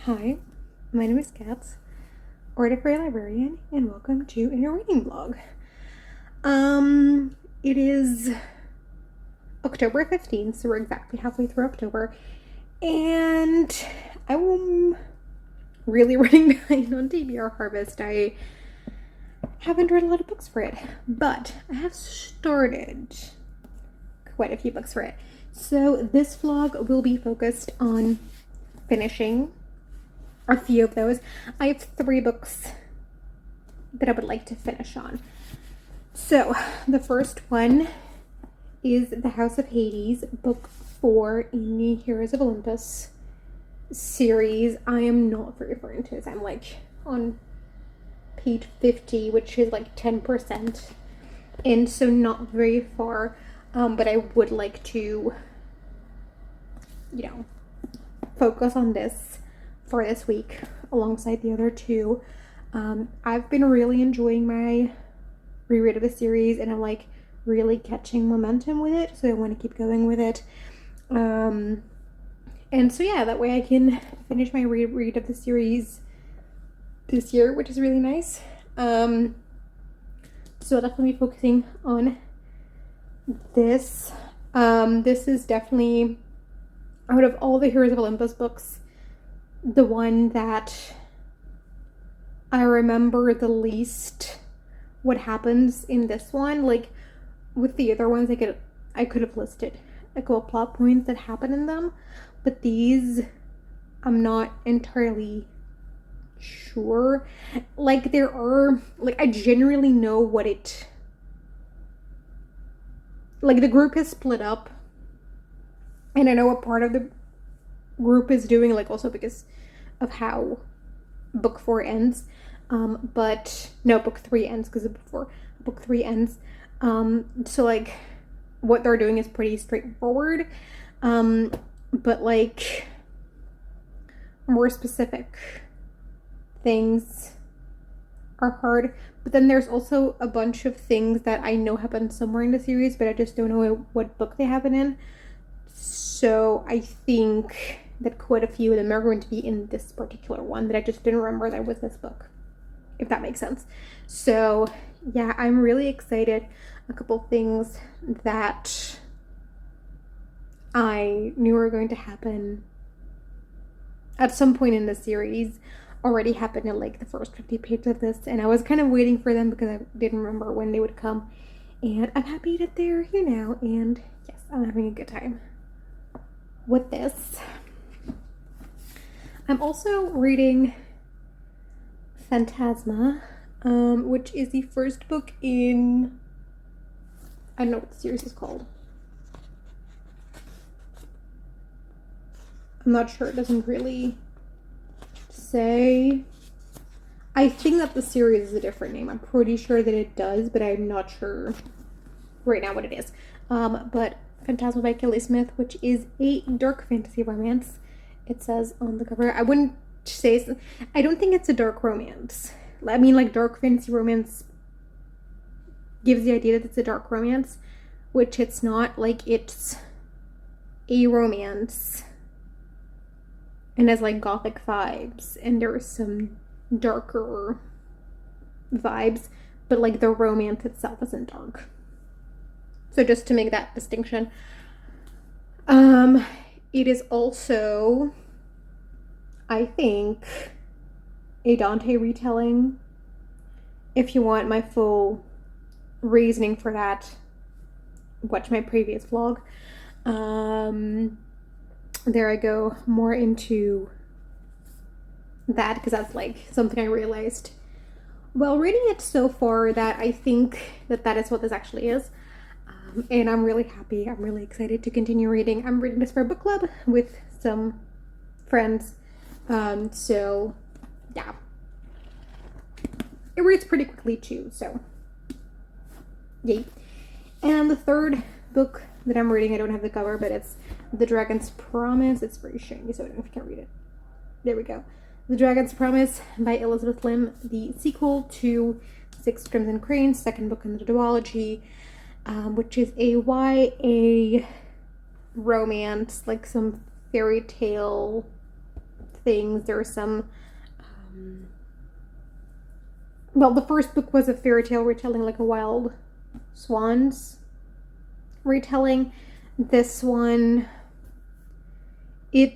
Hi, my name is Katz, Oratory Librarian, and welcome to a reading vlog. It is October 15th, so we're exactly halfway through October, and I'm really running behind on TBR Harvest. I haven't read a lot of books for it, but I have started quite a few books for it. So this vlog will be focused on finishing a few of those. I have 3 books that I would like to finish on. So the first one is The House of Hades, book 4 in the Heroes of Olympus series. I am not very far into this. I'm like on page 50, which is like 10%, and so not very far. But I would like to, focus on this for this week alongside the other 2. I've been really enjoying my reread of the series, and I'm like really catching momentum with it, so I want to keep going with it. And so yeah, that way I can finish my reread of the series this year, which is really nice. So I'll definitely be focusing on this. This is definitely, out of all the Heroes of Olympus books, the one that I remember the least what happens in this one. Like with the other ones, I could have listed a couple plot points that happen in them, but these I'm not entirely sure. Like there are, like I generally know what it, like the group is split up, and I know what part of the group is doing, like also because of how book 4 ends. But no, book 3 ends because of before book 3 ends. So like what they're doing is pretty straightforward. But like more specific things are hard. But then there's also a bunch of things that I know happen somewhere in the series, but I just don't know what book they happen in. So I think that quite a few of them are going to be in this particular one that I just didn't remember that was this book, if that makes sense. So yeah, I'm really excited. A couple things that I knew were going to happen at some point in the series already happened in like the first 50 pages of this, and I was kind of waiting for them because I didn't remember when they would come, and I'm happy that they're here now, and yes, I'm having a good time with this. I'm also reading Phantasma, which is the first book in, I don't know what the series is called. I'm not sure, it doesn't really say. I think that the series is a different name. I'm pretty sure that it does, but I'm not sure right now what it is. But Phantasma by Kelly Smith, which is a dark fantasy romance. It says on the cover. I wouldn't say, I don't think it's a dark romance. I mean, like, dark fantasy romance gives the idea that it's a dark romance, which it's not. Like, it's a romance and has like gothic vibes, and there are some darker vibes, but like the romance itself isn't dark. So just to make that distinction. It is also, I think, a Dante retelling. If you want my full reasoning for that, watch my previous vlog. There I go more into that, because that's like something I realized while reading it so far, that I think that is what this actually is. And I'm really happy. I'm really excited to continue reading. I'm reading this for a book club with some friends. So yeah. It reads pretty quickly too, so yay. And the third book that I'm reading, I don't have the cover, but it's The Dragon's Promise. It's very shiny, so I don't know if you can read it. There we go. The Dragon's Promise by Elizabeth Lim, the sequel to Six Crimson Cranes, second book in the duology, which is a YA romance, like some fairy tale things. There are some, well, the first book was a fairy tale retelling, like a Wild Swans retelling. This one, there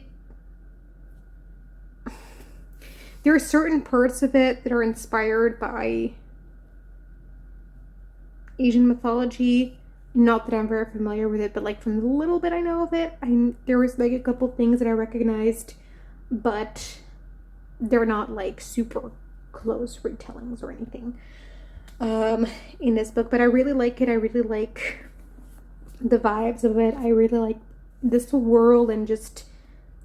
are certain parts of it that are inspired by Asian mythology. Not that I'm very familiar with it, but like from the little bit I know of it, there was like a couple things that I recognized, but they're not like super close retellings or anything in this book. But I really like it. I really like the vibes of it. I really like this world and just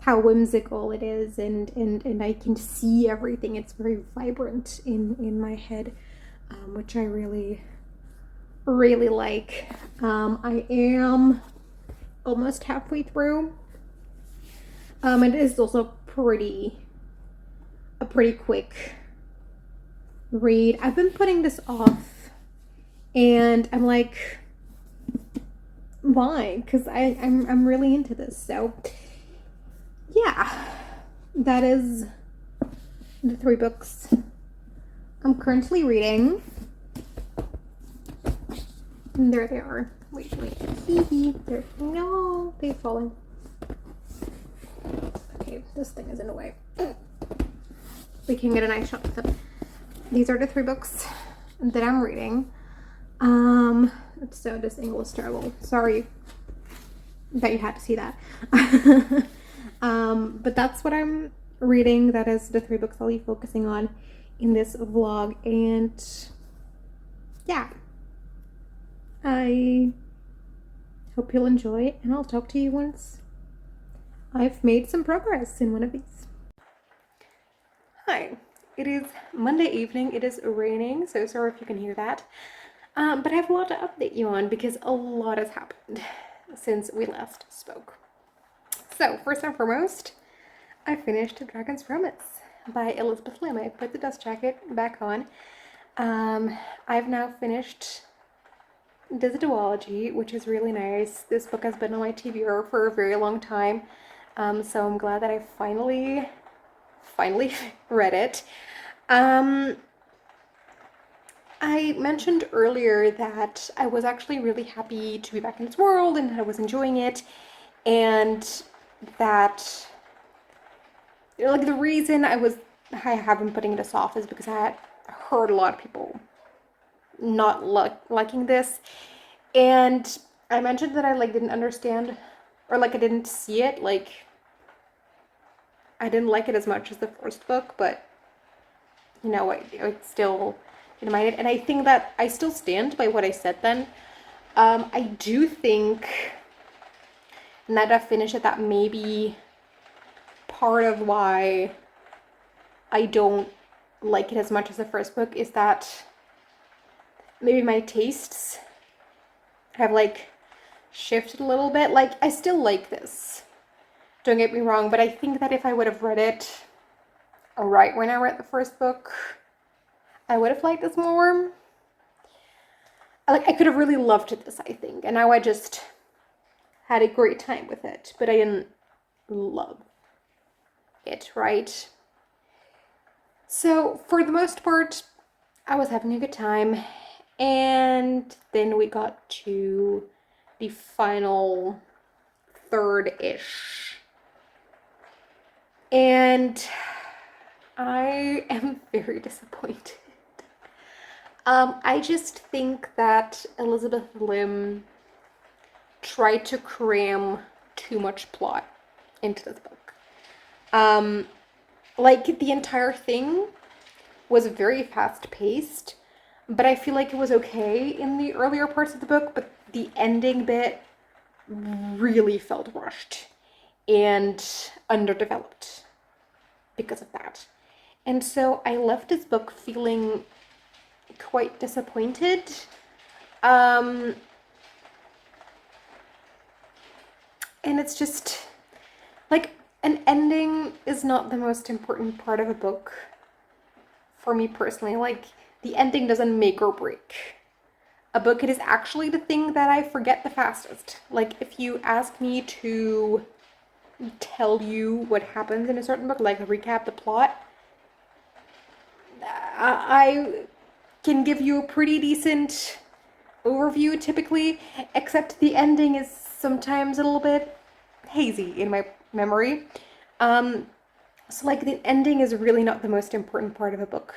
how whimsical it is, and I can see everything. It's very vibrant in my head, which I really like. I am almost halfway through. It is also a pretty quick read. I've been putting this off, and I'm like, why? Because I'm really into this. So yeah, that is the 3 books I'm currently reading. And there they are. Wait. No, they're falling. Okay, this thing is in the way. We can get a nice shot with them. These are the 3 books that I'm reading. So this angle is terrible. Sorry that you had to see that. But that's what I'm reading. That is the 3 books I'll be focusing on in this vlog. And yeah, I hope you'll enjoy it, and I'll talk to you once I've made some progress in one of these. Hi, it is Monday evening. It is raining, so sorry if you can hear that. But I have a lot to update you on because a lot has happened since we last spoke. So, first and foremost, I finished Dragon's Promise by Elizabeth Lim. I put the dust jacket back on. I've now finished this duology, which is really nice. This book has been on my TBR for a very long time, so I'm glad that I finally read it. I mentioned earlier that I was actually really happy to be back in this world and that I was enjoying it, and that, like, the reason I have been putting this off is because I had heard a lot of people not liking this, and I mentioned that I didn't understand, or I didn't see it, I didn't like it as much as the first book, but I still didn't mind it, and I think that I still stand by what I said then. I do think now that I've finished it, that maybe part of why I don't like it as much as the first book is that maybe my tastes have shifted a little bit. I still like this, don't get me wrong, but I think that if I would have read it right when I read the first book, I would have liked this more. I could have really loved this, I think, and now I just had a great time with it, but I didn't love it, right? So for the most part, I was having a good time, and then we got to the final third-ish, and I am very disappointed. I just think that Elizabeth Lim tried to cram too much plot into this book. The entire thing was very fast-paced, but I feel like it was okay in the earlier parts of the book, but the ending bit really felt rushed and underdeveloped because of that. And so I left this book feeling quite disappointed. And it's just an ending is not the most important part of a book for me personally. The ending doesn't make or break a book. It is actually the thing that I forget the fastest. If you ask me to tell you what happens in a certain book, like recap the plot. I can give you a pretty decent overview typically, except the ending is sometimes a little bit hazy in my memory. So like the ending is really not the most important part of a book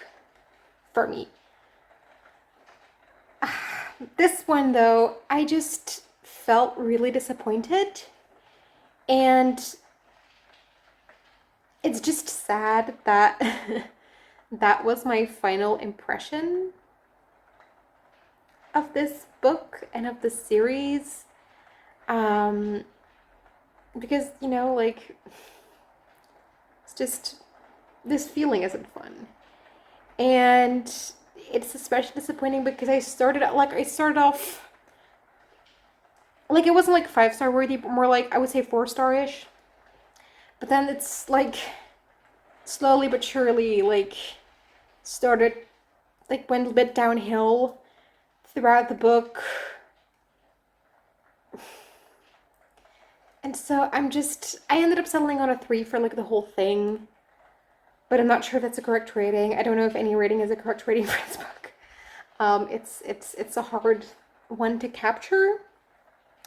for me. This one though, I just felt really disappointed, and it's just sad that that was my final impression of this book and of the series. Because, you know, like, it's just, this feeling isn't fun. And it's especially disappointing because I started off, like, it wasn't like 5-star worthy, but more like, I would say 4-star-ish. But then it's like, slowly but surely, like, started, like, went a bit downhill throughout the book. And so I ended up settling on a 3 for like the whole thing, but I'm not sure if that's a correct rating. I don't know if any rating is a correct rating for this book. It's a hard one to capture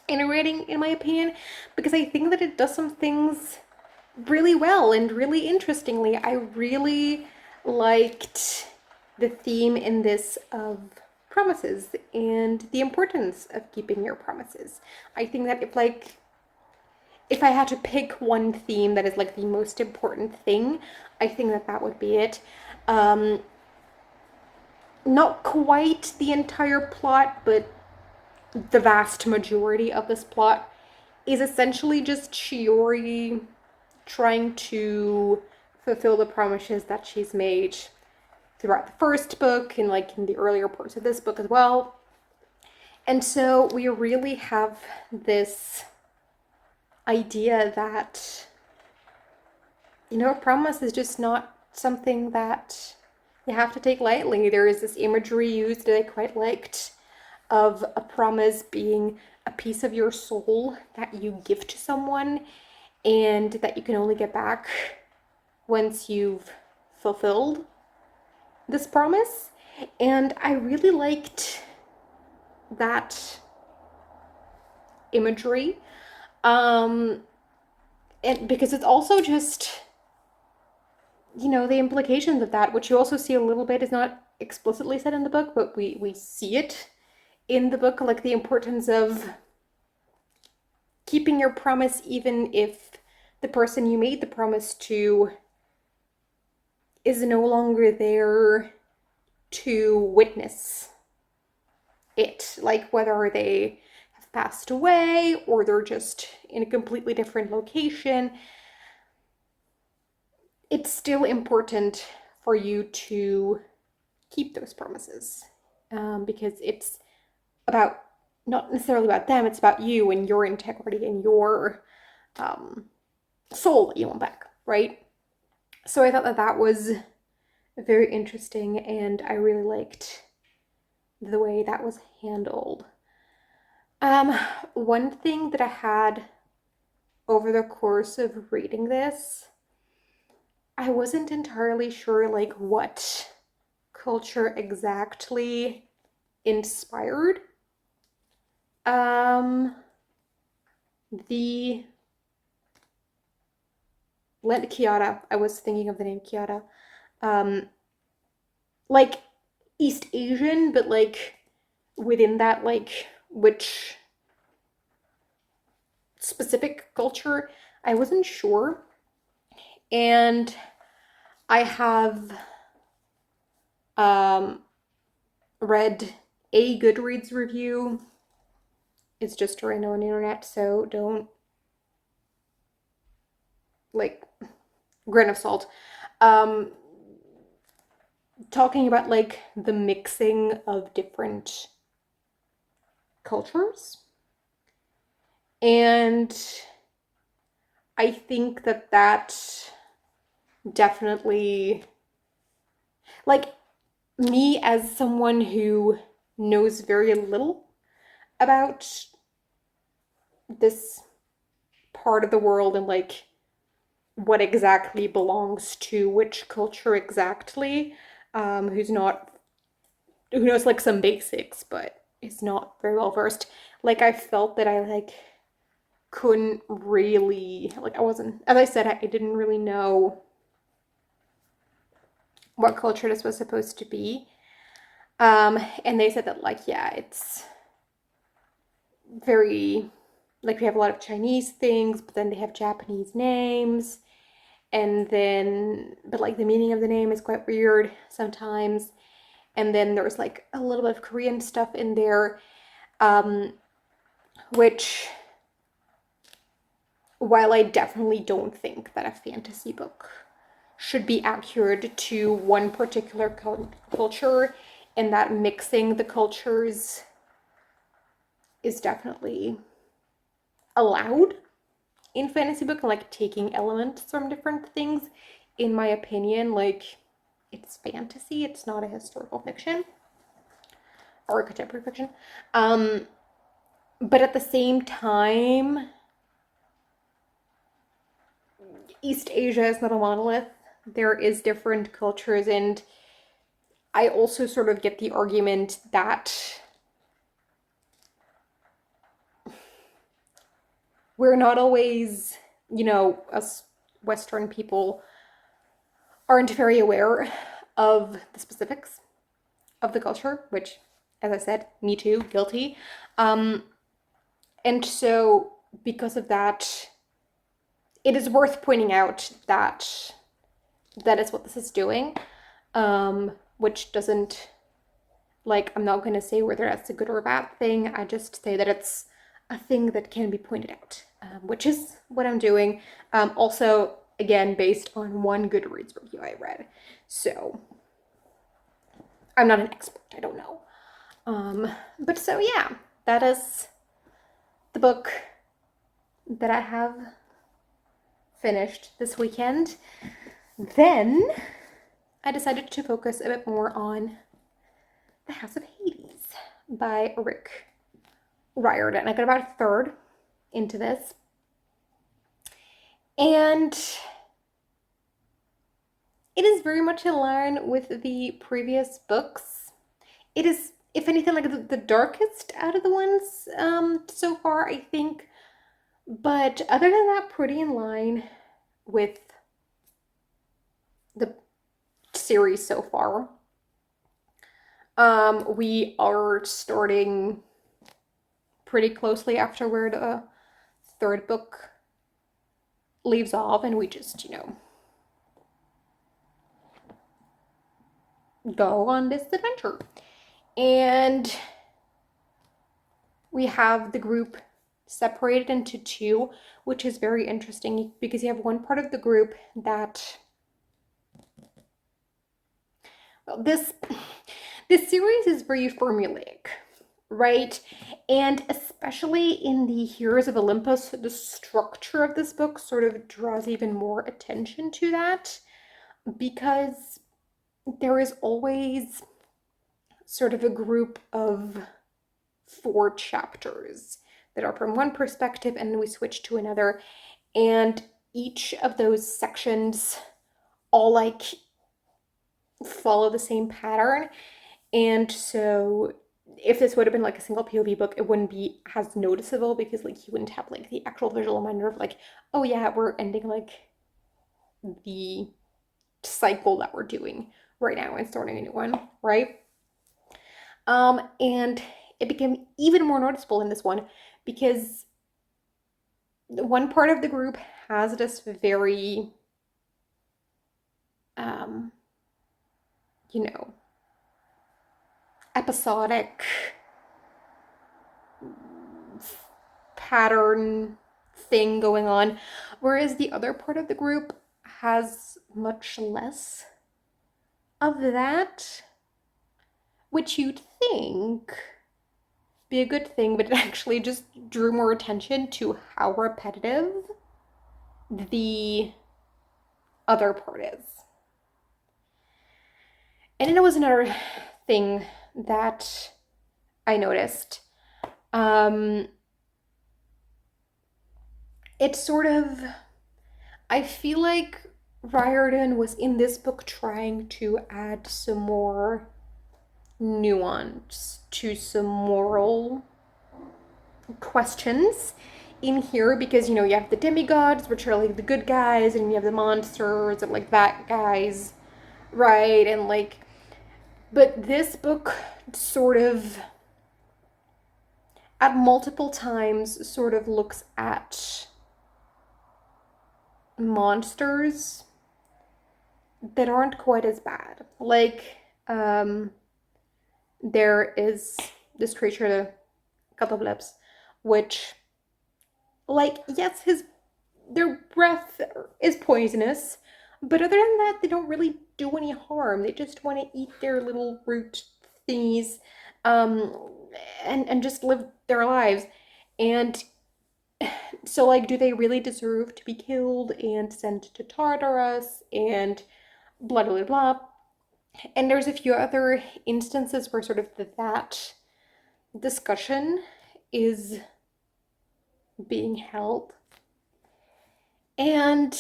in a rating, in my opinion, because I think that it does some things really well and really interestingly. I really liked the theme in this of promises and the importance of keeping your promises. I think that if I had to pick one theme that is like the most important thing, I think that that would be it. Not quite the entire plot, but the vast majority of this plot is essentially just Shiori trying to fulfill the promises that she's made throughout the first book and like in the earlier parts of this book as well. And so we really have this idea that, you know, a promise is just not something that you have to take lightly. There is this imagery used that I quite liked of a promise being a piece of your soul that you give to someone and that you can only get back once you've fulfilled this promise. And I really liked that imagery. And because it's also just, you know, the implications of that, which you also see a little bit, is not explicitly said in the book, but we see it in the book, like the importance of keeping your promise even if the person you made the promise to is no longer there to witness it, like whether they have passed away or they're just in a completely different location. It's still important for you to keep those promises, because it's about, not necessarily about them, it's about you and your integrity and your soul that you want back, right? So I thought that that was very interesting, and I really liked the way that was handled. One thing that I had over the course of reading this, I wasn't entirely sure like what culture exactly inspired the Kiara. I was thinking of the name Kiara. Like East Asian, but like within that, like which specific culture, I wasn't sure. And I have read a Goodreads review. It's just a random on the internet, so don't, like, grain of salt. Talking about like the mixing of different cultures. And I think that that definitely, like, me as someone who knows very little about this part of the world and like what exactly belongs to which culture exactly. Who knows like some basics, but is not very well versed. Like I felt that I like couldn't really like I wasn't, as I said, I didn't really know what culture this was supposed to be. And they said that like yeah, it's very like we have a lot of Chinese things, but then they have Japanese names, and then but like the meaning of the name is quite weird sometimes. And then there's like a little bit of Korean stuff in there, which while I definitely don't think that a fantasy book should be accurate to one particular culture, and that mixing the cultures is definitely allowed in fantasy book, and like taking elements from different things, in my opinion, like it's fantasy, it's not a historical fiction or a contemporary fiction. But at the same time, East Asia is not a monolith. There is different cultures, and I also sort of get the argument that we're not always, you know, us Western people aren't very aware of the specifics of the culture, which, as I said, me too, guilty. And so, because of that, it is worth pointing out that that is what this is doing, which doesn't, like, I'm not going to say whether that's a good or a bad thing. I just say that it's a thing that can be pointed out, which is what I'm doing. Also, again, based on one Goodreads review I read. So, I'm not an expert, I don't know. But so, yeah, that is the book that I have finished this weekend. Then I decided to focus a bit more on The House of Hades by Rick Riordan. I got about a third into this. And it is very much in line with the previous books. It is, if anything, like the darkest out of the ones so far, I think. But other than that, pretty in line with the series so far. We are starting pretty closely after where the third book leaves off, and we just, you know, go on this adventure. And we have the group separated into two, which is very interesting because you have one part of the group that, well, this series is very formulaic, right? And especially in the Heroes of Olympus, the structure of this book sort of draws even more attention to that, because there is always sort of a group of 4 chapters that are from one perspective, and then we switch to another, and each of those sections all like follow the same pattern. And so if this would have been like a single POV book, it wouldn't be as noticeable, because like you wouldn't have like the actual visual reminder of like, oh yeah, we're ending like the cycle that we're doing right now and starting a new one, right? And it became even more noticeable in this one because one part of the group has this very, you know, episodic pattern thing going on, whereas the other part of the group has much less of that, which you'd think be a good thing, but it actually just drew more attention to how repetitive the other part is. And then there was another thing that I noticed. it's sort of, I feel like Riordan was in this book trying to add some more nuance to some moral questions in here, because you have the demigods, which are like the good guys, and you have the monsters and like that guys, right? And like, but this book sort of at multiple times sort of looks at monsters that aren't quite as bad. Like, there is this creature, the Catobleps, which, like, yes, their breath is poisonous, but other than that, they don't really do any harm. They just want to eat their little root thingies, um, and just live their lives. And so, like, do they really deserve to be killed and sent to Tartarus and blah blah blah? And there's a few other instances where sort of that discussion is being held. And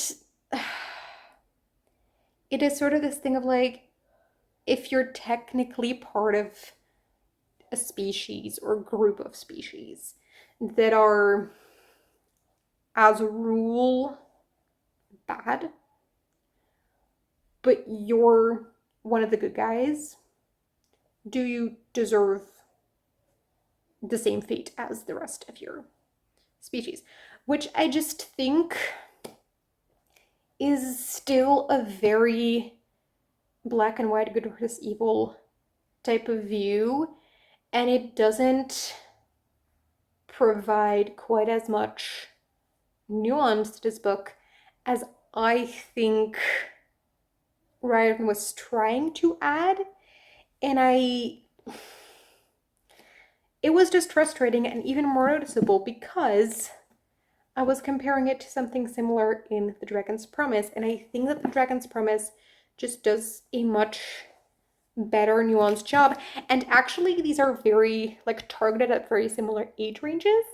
it is sort of this thing of like, if you're technically part of a species or group of species that are, as a rule, bad, but you're one of the good guys, do you deserve the same fate as the rest of your species? Which I just think is still a very black and white, good versus evil type of view, and it doesn't provide quite as much nuance to this book as I think Riordan was trying to add. And it was just frustrating and even more noticeable because I was comparing it to something similar in The Dragon's Promise, and I think that The Dragon's Promise just does a much better nuanced job. And actually, these are very, like, targeted at very similar age ranges.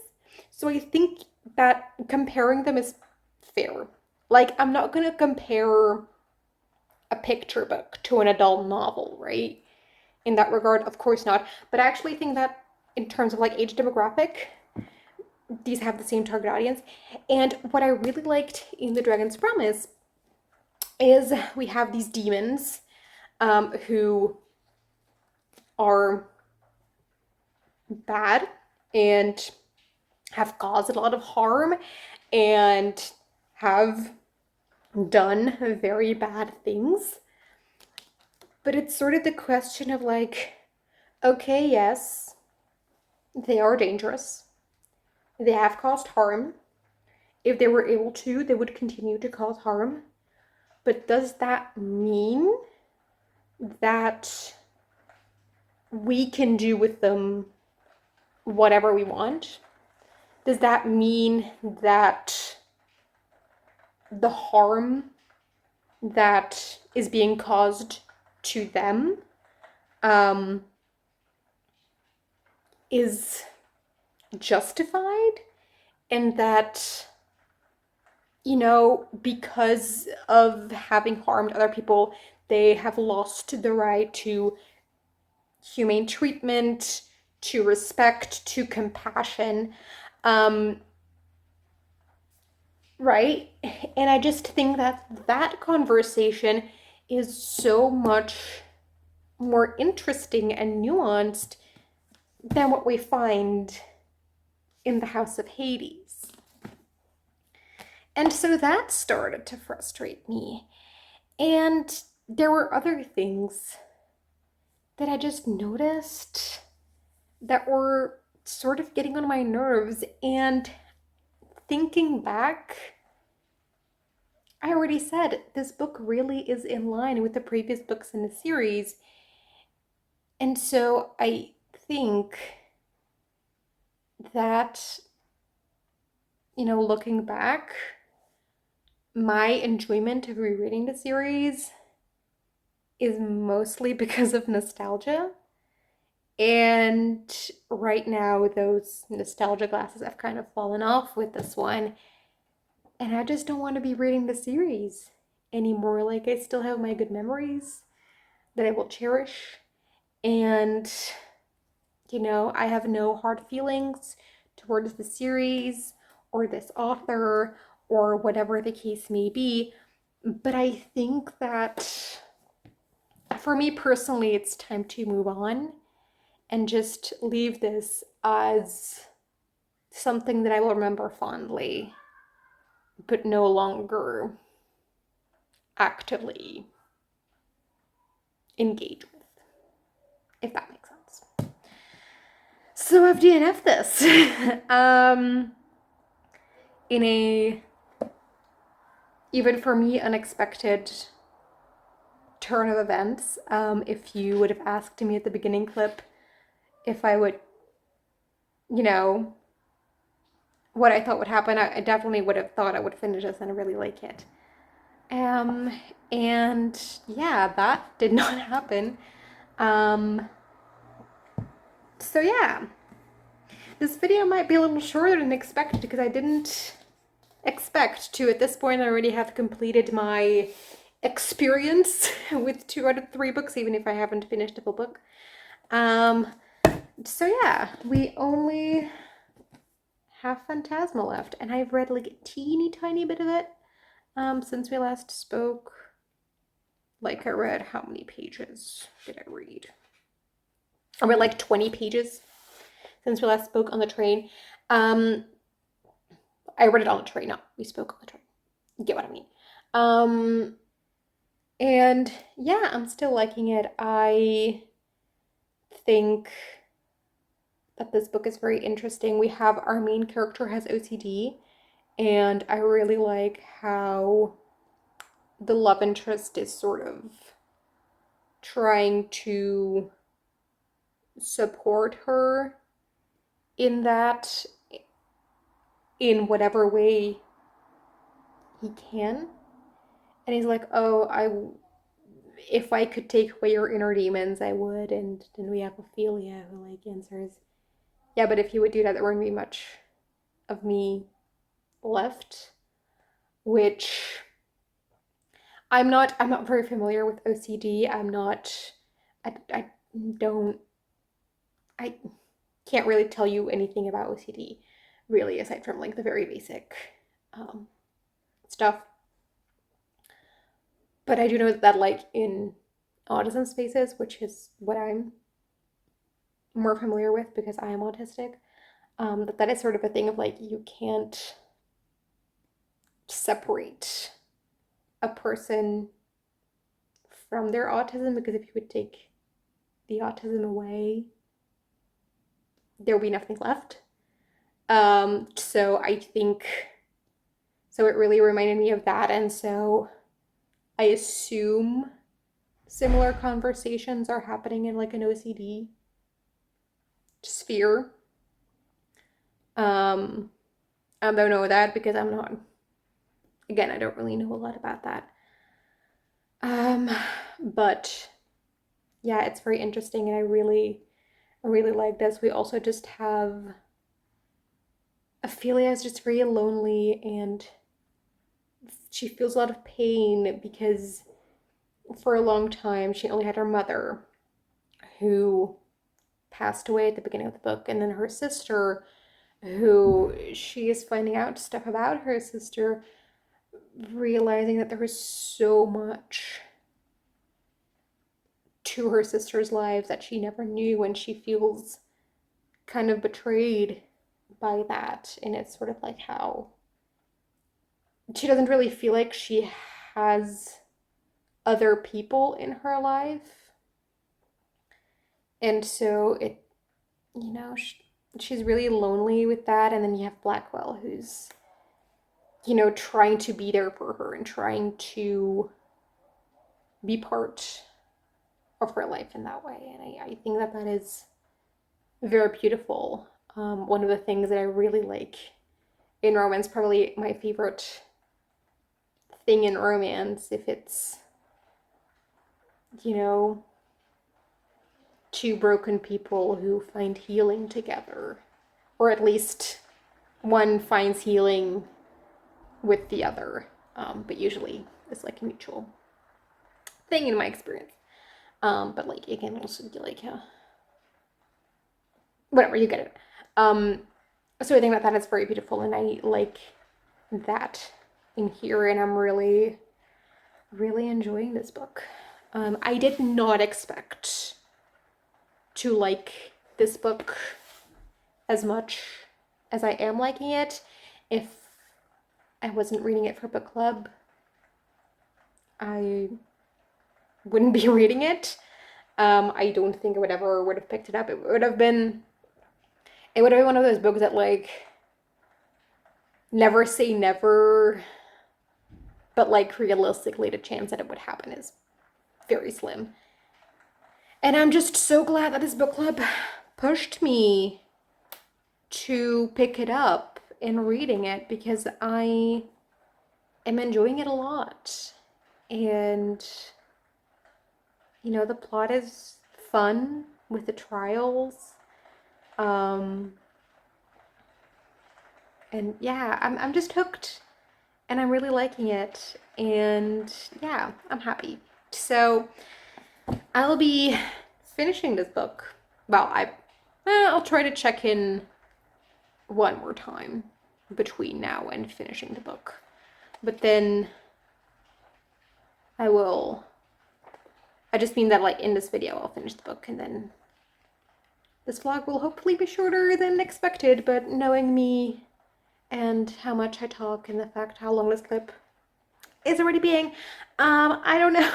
So I think that comparing them is fair. Like, I'm not gonna compare a picture book to an adult novel, right? In that regard, of course not. But I actually think that in terms of like age demographic, these have the same target audience. And what I really liked in The Dragon's Promise is we have these demons who are bad and have caused a lot of harm and have done very bad things. But it's sort of the question of like, okay, yes, they are dangerous. They have caused harm. If they were able to, they would continue to cause harm. But does that mean that we can do with them whatever we want? Does that mean that the harm that is being caused to them is justified, and that, because of having harmed other people, they have lost the right to humane treatment, to respect, to compassion, right? And I just think that conversation is so much more interesting and nuanced than what we find in the House of Hades. And so that started to frustrate me. And there were other things that I just noticed that were sort of getting on my nerves. And thinking back, I already said this book really is in line with the previous books in the series. And so I think that, looking back, my enjoyment of rereading the series is mostly because of nostalgia. And right now, those nostalgia glasses have kind of fallen off with this one. And I just don't want to be reading the series anymore. Like, I still have my good memories that I will cherish. And, you know, I have no hard feelings towards the series or this author or whatever the case may be. But I think that for me personally, it's time to move on and just leave this as something that I will remember fondly, but no longer actively engage with, if that makes sense. So I've DNF'd this in a, even for me, unexpected turn of events. If you would have asked me at the beginning clip if I would, you know, what I thought would happen, I definitely would have thought I would finish this and I really like it. And yeah, that did not happen. So yeah, this video might be a little shorter than expected because I didn't expect to, at this point, already have completed my experience with 2 out of 3 books, even if I haven't finished a full book. So yeah, we only have Phantasma left, and I've read like a teeny tiny bit of it since we last spoke. Like, I read, how many pages did I read? I read like 20 pages since we last spoke on the train. I read it on the train, no, we spoke on the train. You get what I mean. And yeah, I'm still liking it. I think that this book is very interesting. We have our main character has OCD, and I really like how the love interest is sort of trying to support her in that, in whatever way he can. And he's like, oh, if I could take away your inner demons, I would. And then we have Ophelia, who like answers, yeah, but if you would do that, there wouldn't be much of me left. Which I'm not very familiar with OCD. I can't really tell you anything about OCD, really, aside from like the very basic stuff. But I do know that like in autism spaces, which is what I'm more familiar with because I am autistic, that is sort of a thing of like, you can't separate a person from their autism, because if you would take the autism away, there would be nothing left. So I think, so it really reminded me of that. And so I assume similar conversations are happening in like an OCD sphere. I don't know that because I'm not, again, I don't really know a lot about that. But yeah, it's very interesting, and I really like this. We also just have Ophelia is just very lonely, and she feels a lot of pain because for a long time she only had her mother, who passed away at the beginning of the book, and then her sister, who she is finding out stuff about her sister, realizing that there was so much to her sister's lives that she never knew, and she feels kind of betrayed by that. And it's sort of like how she doesn't really feel like she has other people in her life, and so it, you know, she's really lonely with that. And then you have Blackwell, who's, you know, trying to be there for her and trying to be part of her life in that way. And I think that that is very beautiful. One of the things that I really like in romance, probably my favorite thing in romance, if it's, you know, two broken people who find healing together, or at least one finds healing with the other, but usually it's like a mutual thing in my experience. But like it can also be like whatever, you get it. So I think that is very beautiful, and I like that in here, and I'm really, really enjoying this book. I did not expect to like this book as much as I am liking it. If I wasn't reading it for book club, I wouldn't be reading it. I don't think I would have picked it up. It would have been one of those books that like never say never, but like realistically the chance that it would happen is very slim. And I'm just so glad that this book club pushed me to pick it up and reading it, because I am enjoying it a lot. And you know, the plot is fun with the trials. And yeah, I'm just hooked, and I'm really liking it, and yeah, I'm happy. So I'll be finishing this book. Well, I'll try to check in one more time between now and finishing the book, but then I just mean that like in this video I'll finish the book, and then this vlog will hopefully be shorter than expected, but knowing me and how much I talk and the fact how long this clip is already being, I don't know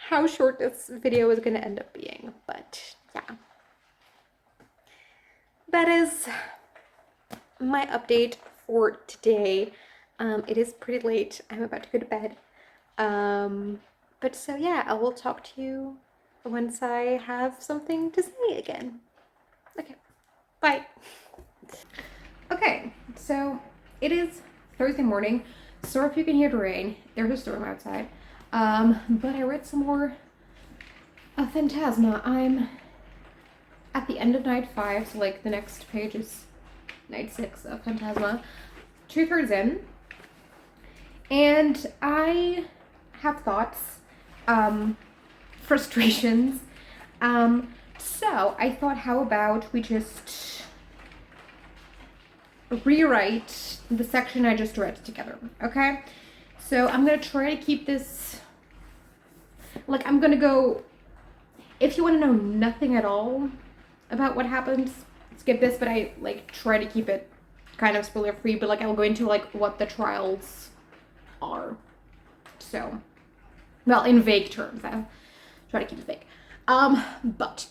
how short this video is going to end up being, but yeah. That is my update for today. It is pretty late. I'm about to go to bed. But so yeah, I will talk to you once I have something to say again. Okay, bye. Okay, so it is Thursday morning. Sorry if you can hear the rain. There's a storm outside. But I read some more of Phantasma. I'm at the end of night 5, so like the next page is night 6 of Phantasma. 2/3 in. And I have thoughts, frustrations. So I thought, how about we just rewrite the section I just read together, okay? So I'm gonna try to keep this, like, I'm gonna go, if you want to know nothing at all about what happens, skip this, but I like try to keep it kind of spoiler free, but like I'll go into like what the trials are. So, well, in vague terms, I'll try to keep it vague. But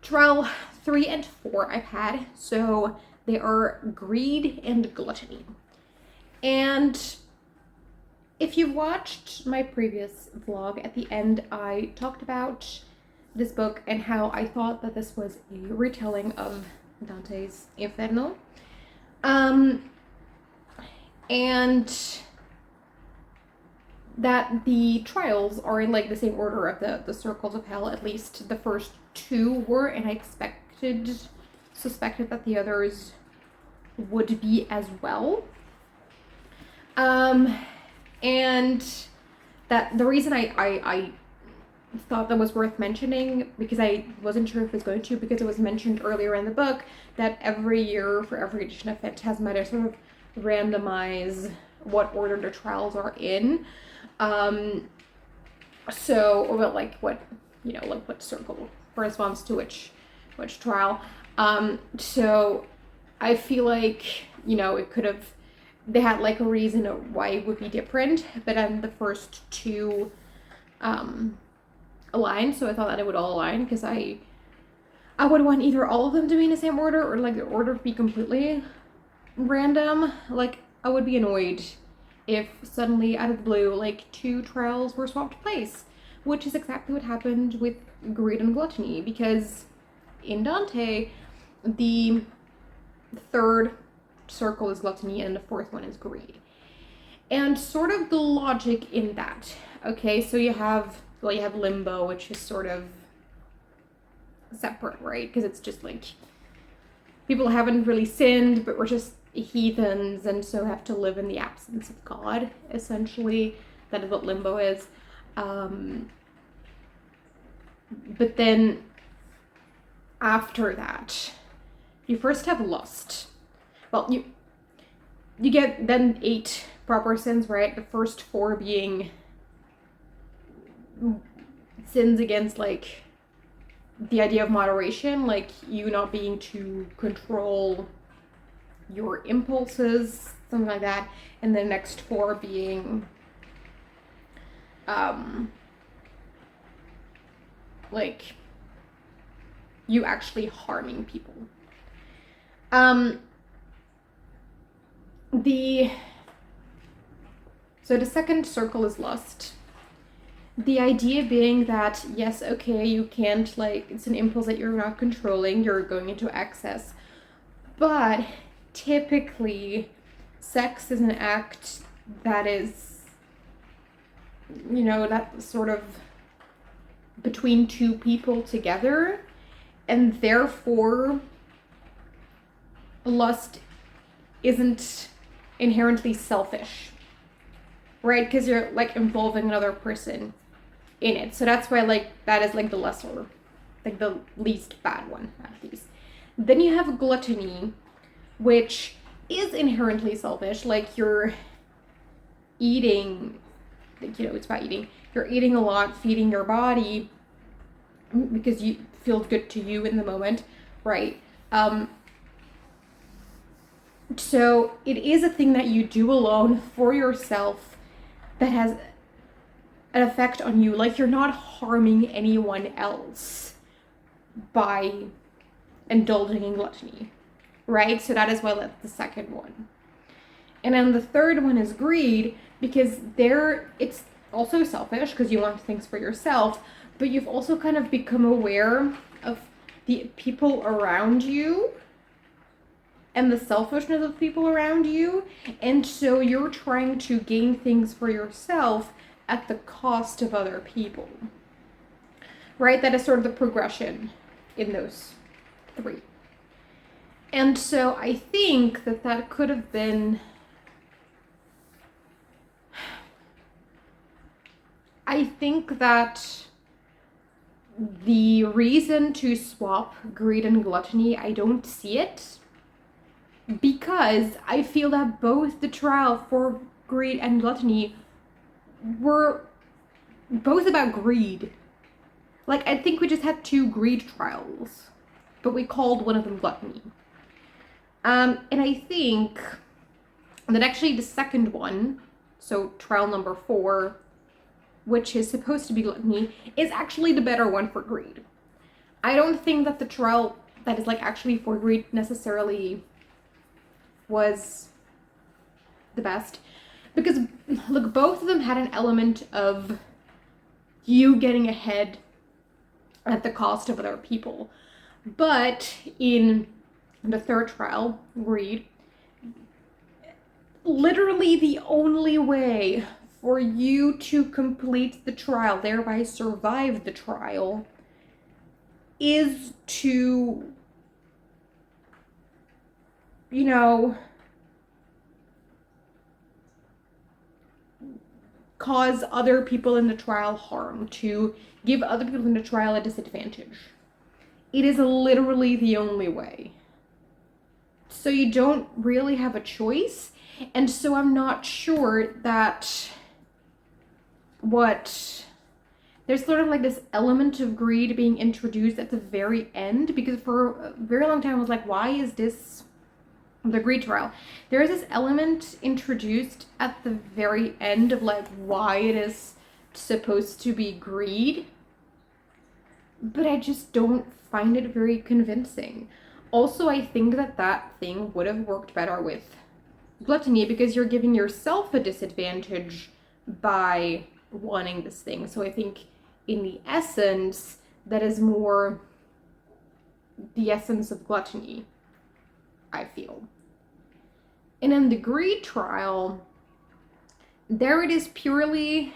trial 3 and 4 I've had, so they are greed and gluttony. And if you watched my previous vlog, at the end I talked about this book and how I thought that this was a retelling of Dante's Inferno. And that the trials are in like the same order of the circles of hell. At least the first 2 were, and I suspected that the others would be as well. And that the reason I thought that was worth mentioning, because I wasn't sure if it was going to, because it was mentioned earlier in the book that every year for every edition of Phantasma they sort of randomize what order the trials are in. So, or like what, you know, like what circle corresponds to which trial. So I feel like, you know, it could have, they had like a reason why it would be different, but then the first 2 aligned, so I thought that it would all align, because I would want either all of them to be in the same order, or like the order to be completely random. Like, I would be annoyed if suddenly out of the blue like 2 trials were swapped place, which is exactly what happened with greed and gluttony, because in Dante the 3rd circle is gluttony and the 4th one is greed. And sort of the logic in that, okay, so you have limbo, which is sort of separate, right? Because it's just like people haven't really sinned, but we're just heathens and so have to live in the absence of God, essentially. That is what limbo is. But then after that, you first have lust. Well, you get then 8 proper sins, right? The first 4 being sins against, like, the idea of moderation, like you not being to control your impulses, something like that. And the next 4 being like you actually harming people. So the second circle is lust. The idea being that, yes, okay, you can't, like, it's an impulse that you're not controlling, you're going into excess. But typically, sex is an act that is, you know, that sort of between 2 people together, and therefore lust isn't inherently selfish, right? Because you're, like, involving another person in it. So that's why, like, that is, like, the lesser, like, the least bad one out of these. Then you have gluttony, which is inherently selfish. Like, you're eating, like, you know, it's about eating. You're eating a lot, feeding your body because you feel good to you in the moment, right? So it is a thing that you do alone for yourself that has an effect on you. Like, you're not harming anyone else by indulging in gluttony, right? So that is why that's the second one. And then the third one is greed, because it's also selfish because you want things for yourself, but you've also kind of become aware of the people around you and the selfishness of people around you, and so you're trying to gain things for yourself at the cost of other people, right? That is sort of the progression in those 3. And so I think that could have been, I think that the reason to swap greed and gluttony, I don't see it, because I feel that both the trial for greed and gluttony were both about greed. Like, I think we just had 2 greed trials, but we called one of them gluttony. And I think that actually the second one, so trial number 4, which is supposed to be gluttony, is actually the better one for greed. I don't think that the trial that is, like, actually for greed necessarily was the best, because, look, both of them had an element of you getting ahead at the cost of other people. But in the third trial, greed, literally the only way for you to complete the trial, thereby survive the trial, is to, you know, cause other people in the trial harm, to give other people in the trial a disadvantage. It is literally the only way. So you don't really have a choice, and so I'm not sure that there's sort of like this element of greed being introduced at the very end, because for a very long time I was like, why is this the greed trial? There is this element introduced at the very end of, like, why it is supposed to be greed, but I just don't find it very convincing. Also, I think that thing would have worked better with gluttony, because you're giving yourself a disadvantage by wanting this thing. So I think in the essence, that is more the essence of gluttony, I feel. And in the greed trial, there it is purely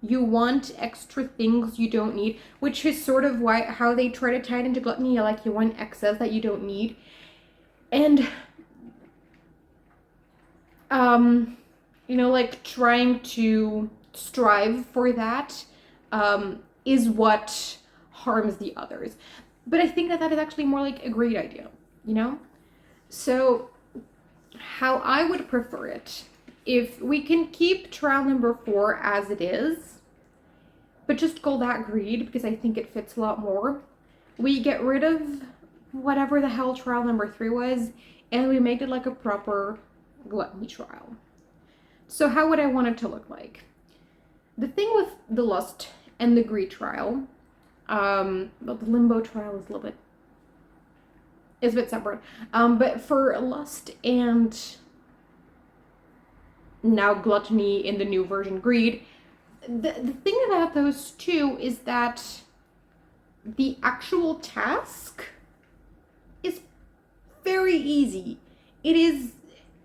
you want extra things you don't need, which is sort of how they try to tie it into gluttony, like you want excess that you don't need. And like trying to strive for that is what harms the others. But I think that that is actually more like a great idea, you know? So, how I would prefer it, if we can keep trial number 4 as it is, but just call that greed because I think it fits a lot more. We get rid of whatever the hell trial number 3 was, and we make it like a proper gluttony trial. So how would I want it to look like? The thing with the lust and the greed trial, but the limbo trial is a little bit, is a bit separate. But for lust and now gluttony in the new version greed, the thing about those two is that the actual task is very easy. It is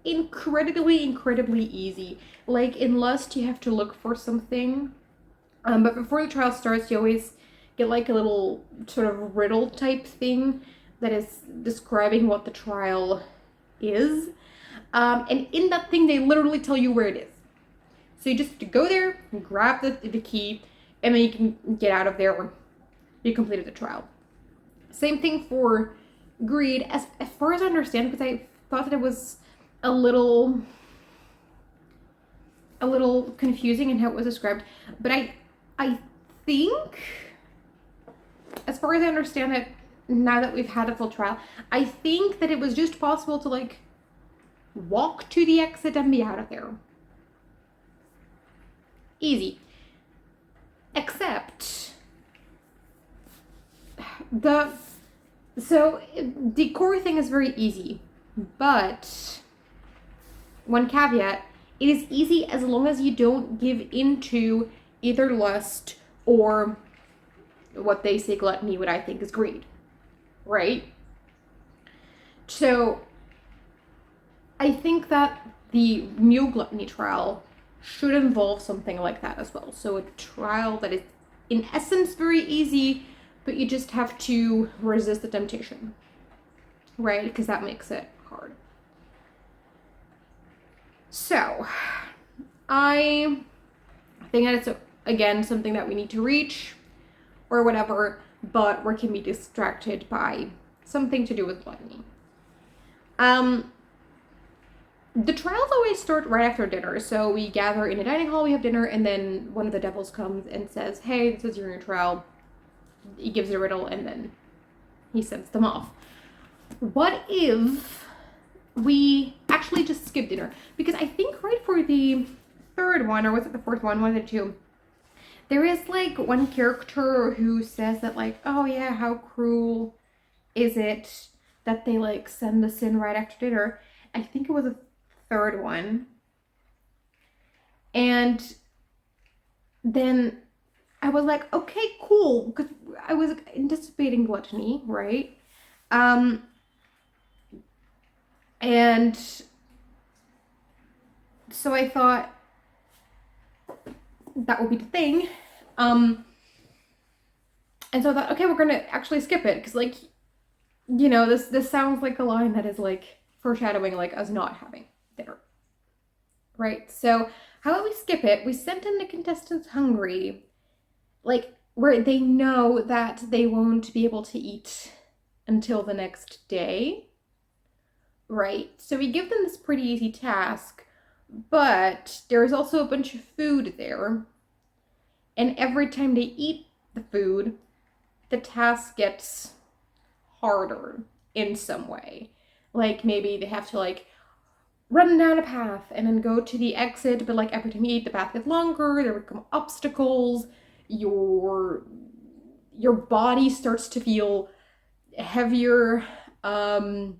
incredibly easy. Like in lust, you have to look for something, but before the trial starts, you always get like a little sort of riddle type thing that is describing what the trial is. And in that thing, they literally tell you where it is. So you just have to go there, grab the key, and then you can get out of there or you completed the trial. Same thing for greed, as far as I understand, because I thought that it was a little confusing in how it was described. But I think, as far as I understand it, now that we've had a full trial, I think that it was just possible to like walk to the exit and be out of there. Easy. Except the core thing is very easy, but one caveat, it is easy as long as you don't give into either lust or what they say gluttony, what I think is greed, right? So I think that the new gluttony trial should involve something like that as well. So a trial that is in essence very easy, but you just have to resist the temptation, right? Because that makes it hard. So I think that it's, again, something that we need to reach or whatever, but we can be distracted by something to do with gluttony. The trials always start right after dinner. So we gather in a dining hall, we have dinner, and then one of the devils comes and says, hey, this is your new trial. He gives a riddle, and then he sends them off. What if we actually just skip dinner? Because I think right for the third one, or was it the fourth one of the two, there is like one character who says that like, oh yeah, how cruel is it that they like send us in right after dinner. I think it was a third one. And then I was like, okay, cool, because I was anticipating gluttony, right? And so I thought that would be the thing. And so I thought, okay, we're gonna actually skip it, because like, you know, this sounds like a line that is like foreshadowing like us not having dinner, right? So how about we skip it? We send in the contestants hungry, like where they know that they won't be able to eat until the next day, right? So we give them this pretty easy task, but there's also a bunch of food there, and every time they eat the food, the task gets harder in some way. Like maybe they have to like run down a path and then go to the exit, but like every time you eat, the path gets longer, there become obstacles, your body starts to feel heavier, you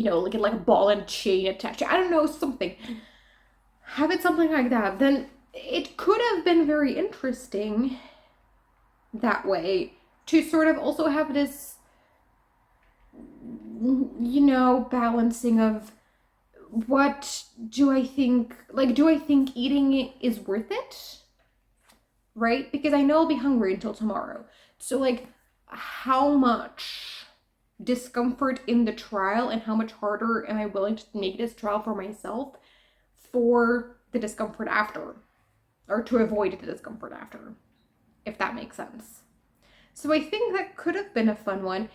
know, get like a ball and chain attached. I don't know, something. Have it something like that. Then it could have been very interesting that way to sort of also have this, you know, balancing of what do I think, like, do I think eating it is worth it? Right? Because I know I'll be hungry until tomorrow. So like, how much discomfort in the trial and how much harder am I willing to make this trial for myself for the discomfort after, or to avoid the discomfort after, if that makes sense. So I think that could have been a fun one.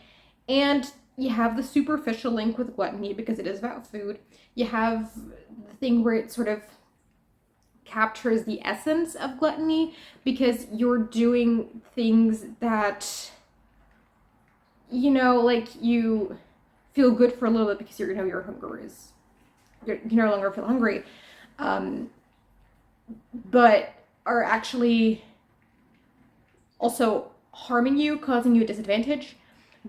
And you have the superficial link with gluttony because it is about food. You have the thing where it sort of captures the essence of gluttony because you're doing things that, you know, like you feel good for a little bit because you know your hunger is, you no longer feel hungry, but are actually also harming you, causing you a disadvantage,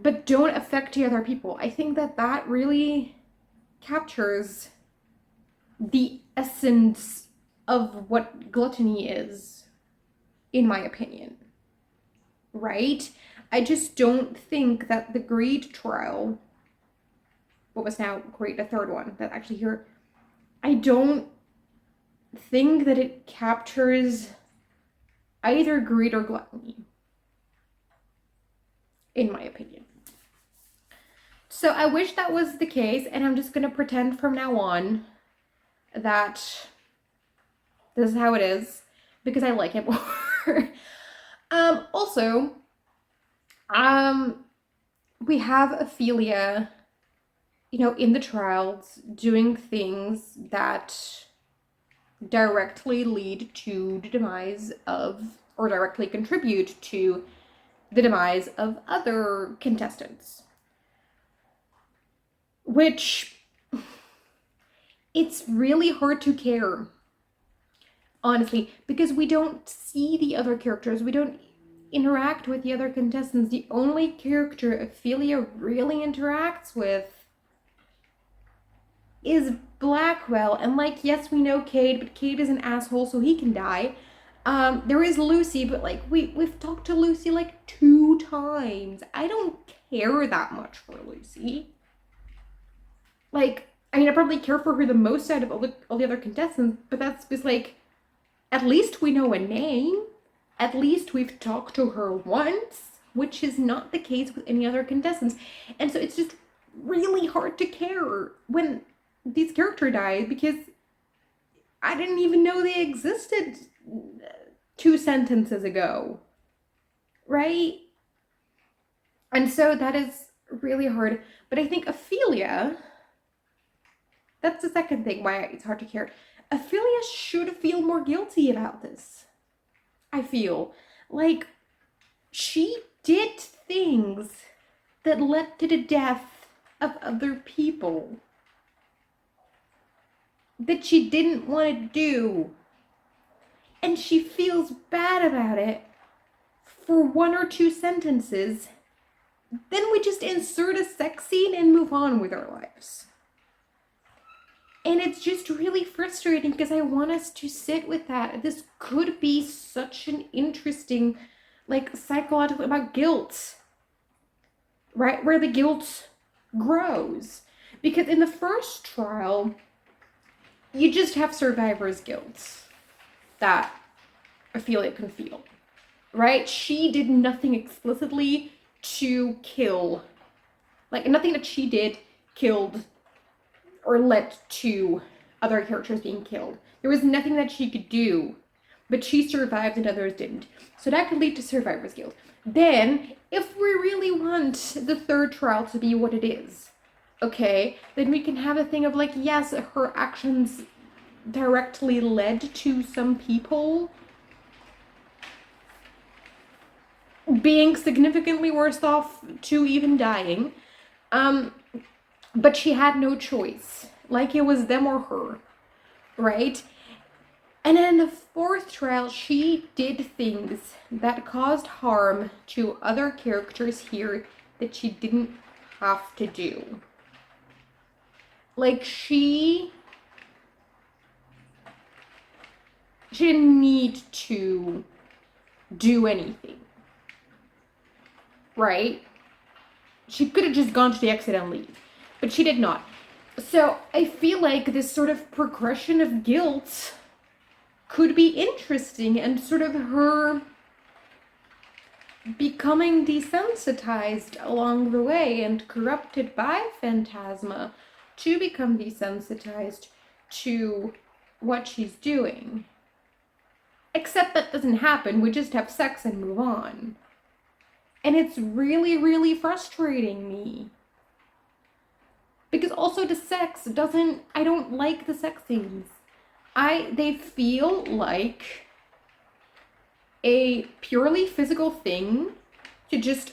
but don't affect the other people. I think that that really captures the essence of what gluttony is, in my opinion, right? I just don't think that the greed trial, what was now great, the third one that actually here, I don't think that it captures either greed or gluttony, in my opinion. So I wish that was the case, and I'm just gonna pretend from now on that this is how it is because I like it more. Also, we have Ophelia, you know, in the trials doing things that directly lead to the demise of, or directly contribute to the demise of other contestants. Which, it's really hard to care, honestly, because we don't see the other characters. We don't interact with the other contestants. The only character Ophelia really interacts with is Blackwell. And like, yes, we know Cade, but Cade is an asshole, so he can die. There is Lucy, but like, we've talked to Lucy like 2 times. I don't care that much for Lucy. Like, I mean, I probably care for her the most out of all the other contestants, but that's just like, at least we know a name. At least we've talked to her once, which is not the case with any other contestants. And so it's just really hard to care when these characters die because I didn't even know they existed 2 sentences ago, right? And so that is really hard. But I think Ophelia, that's the second thing why it's hard to care. Ophelia should feel more guilty about this. I feel like she did things that led to the death of other people that she didn't want to do. And she feels bad about it for 1 or 2 sentences. Then we just insert a sex scene and move on with our lives. And it's just really frustrating because I want us to sit with that. This could be such an interesting, like, psychological, about guilt, right? Where the guilt grows. Because in the first trial, you just have survivor's guilt that Ophelia can feel, right? She did nothing explicitly to kill. Like, nothing that she did killed or led to other characters being killed. There was nothing that she could do, but she survived and others didn't. So that could lead to survivor's guilt. Then, if we really want the third trial to be what it is, okay, then we can have a thing of like, yes, her actions directly led to some people being significantly worse off to even dying. But she had no choice. Like, it was them or her, right? And then in the fourth trial, she did things that caused harm to other characters here that she didn't have to do. Like, she didn't need to do anything, right? She could have just gone to the exit and leave, but she did not. So I feel like this sort of progression of guilt could be interesting, and sort of her becoming desensitized along the way and corrupted by Phantasma to become desensitized to what she's doing. Except that doesn't happen. We just have sex and move on. And it's really, really frustrating me. Because also the sex doesn't, I don't like the sex scenes. They feel like a purely physical thing to just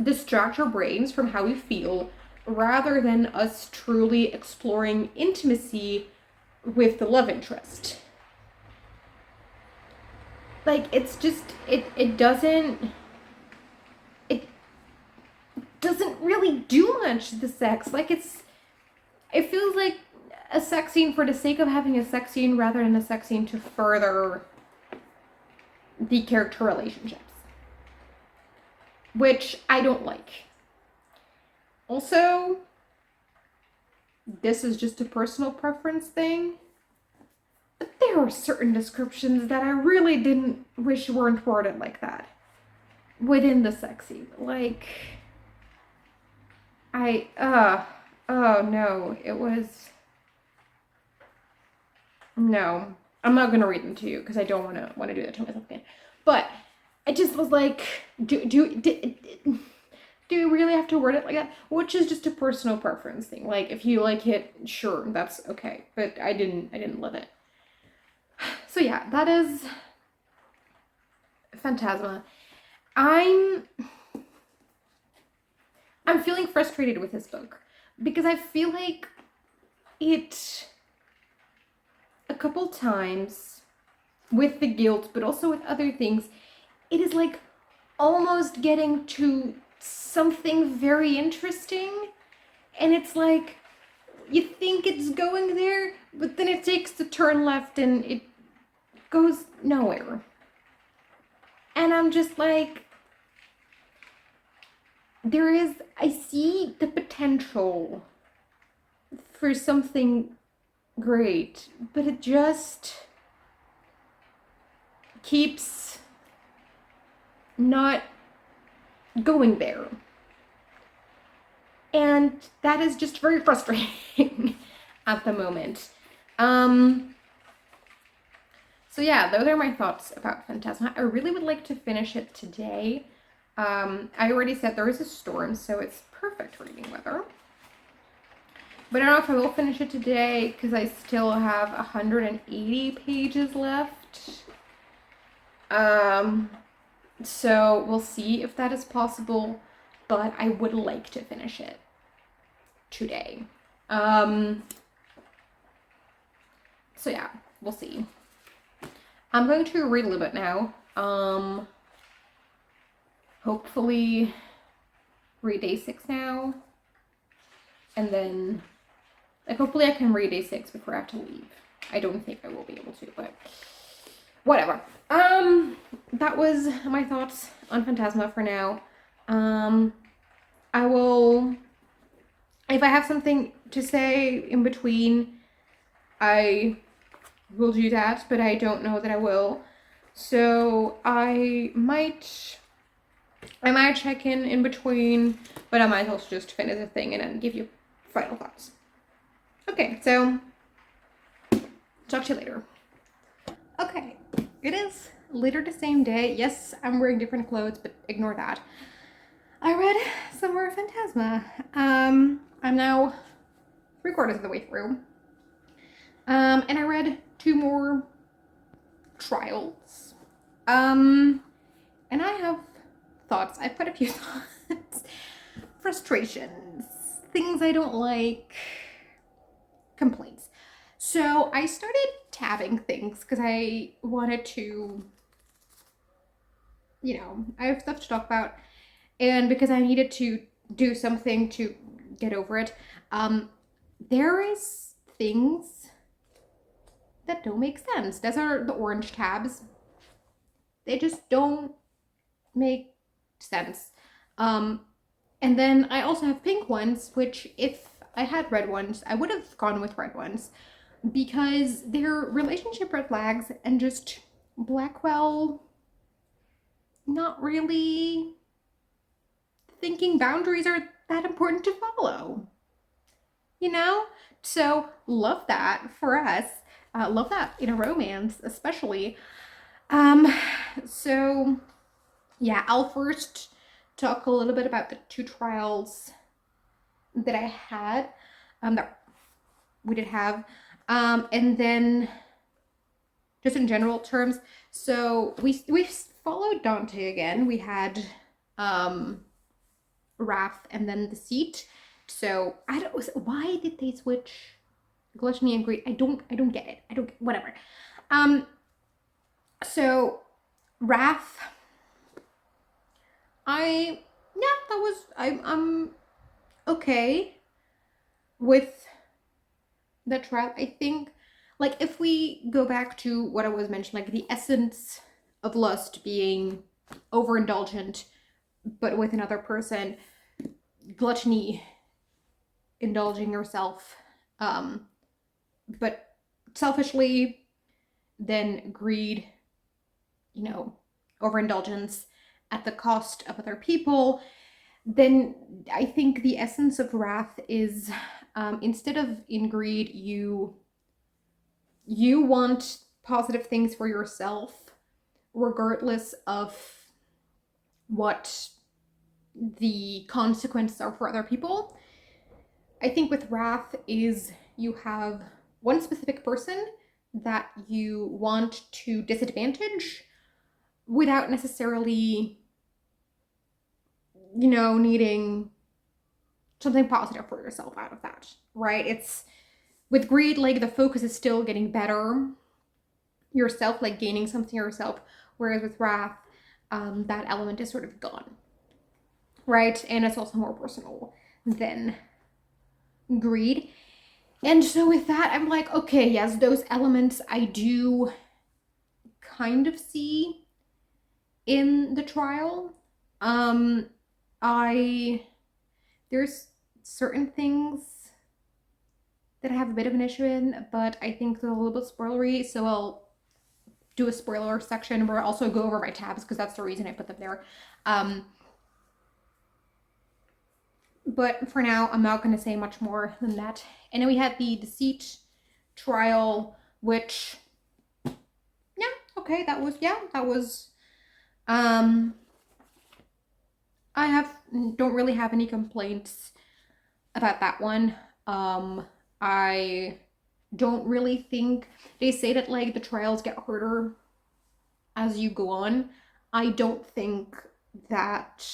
distract our brains from how we feel, rather than us truly exploring intimacy with the love interest. Like, it's just, it doesn't really do much, the sex. Like, it feels like a sex scene for the sake of having a sex scene, rather than a sex scene to further the character relationships, which I don't like. Also, this is just a personal preference thing, but there are certain descriptions that I really didn't wish weren't worded like that within the sex scene. Like, oh no, it was, no, I'm not gonna read them to you because I don't want to do that to myself again. But I just was like, do you really have to word it like that? Which is just a personal preference thing. Like, if you like it, sure, that's okay. But I didn't love it. So yeah, that is Phantasma. I'm feeling frustrated with this book because I feel like it, a couple times, with the guilt, but also with other things, it is like almost getting to something very interesting, and it's like you think it's going there, but then it takes the turn left and it goes nowhere. And I'm just like, I see the potential for something great, but it just keeps not going there. And that is just very frustrating at the moment. So yeah, those are my thoughts about Phantasma. I really would like to finish it today. I already said there is a storm, so it's perfect reading weather. But I don't know if I will finish it today because I still have 180 pages left. So we'll see if that is possible, but I would like to finish it today. So yeah, we'll see. I'm going to read a little bit now. Hopefully read day 6 now. And then, like, hopefully I can read day 6 before I have to leave. I don't think I will be able to, but whatever. That was my thoughts on Phantasma for now. I will, if I have something to say in between, I will do that, but I don't know that I will. So I might check in between, but I might also just finish the thing and then give you final thoughts. Okay, so talk to you later. Okay, it is later the same day. Yes, I'm wearing different clothes, but ignore that. I read some more Phantasma. I'm now 3/4 of the way through. And I read 2 more trials. And I have thoughts. I put a few thoughts. Frustrations. Things I don't like. Complaints. So I started tabbing things because I wanted to, I have stuff to talk about. And because I needed to do something to get over it. There is things that don't make sense. Those are the orange tabs. They just don't make sense. And then I also have pink ones, which if I had red ones, I would have gone with red ones because they're relationship red flags and just Blackwell not really thinking boundaries are that important to follow, you know? So, love that for us. Love that in a romance, especially. Um, so yeah, I'll first talk a little bit about the two trials that I had, that we did have, and then just in general terms. So we followed Dante again. We had Wrath and then the Seat. So I don't. Why did they switch Gluttony and Greed? I don't get it. I don't. Whatever. So Wrath. I'm okay with the trap. I think, like, if we go back to what I was mentioning, like the essence of lust being overindulgent, but with another person, gluttony, indulging yourself, but selfishly, then greed, overindulgence at the cost of other people, then I think the essence of wrath is, instead of in greed, you want positive things for yourself, regardless of what the consequences are for other people. I think with wrath is you have one specific person that you want to disadvantage without necessarily, needing something positive for yourself out of that, right? It's with greed, like the focus is still getting better yourself, like gaining something yourself, whereas with wrath, that element is sort of gone, right? And it's also more personal than greed. And so with that, I'm like, okay, yes, those elements I do kind of see in the trial. There's certain things that I have a bit of an issue in, but I think they're a little bit spoilery, so I'll do a spoiler section where I'll also go over my tabs because that's the reason I put them there. But for now, I'm not going to say much more than that. And then we had the Deceit trial, which, yeah, okay, that was, I don't really have any complaints about that one. I don't really think, they say that like the trials get harder as you go on. I don't think that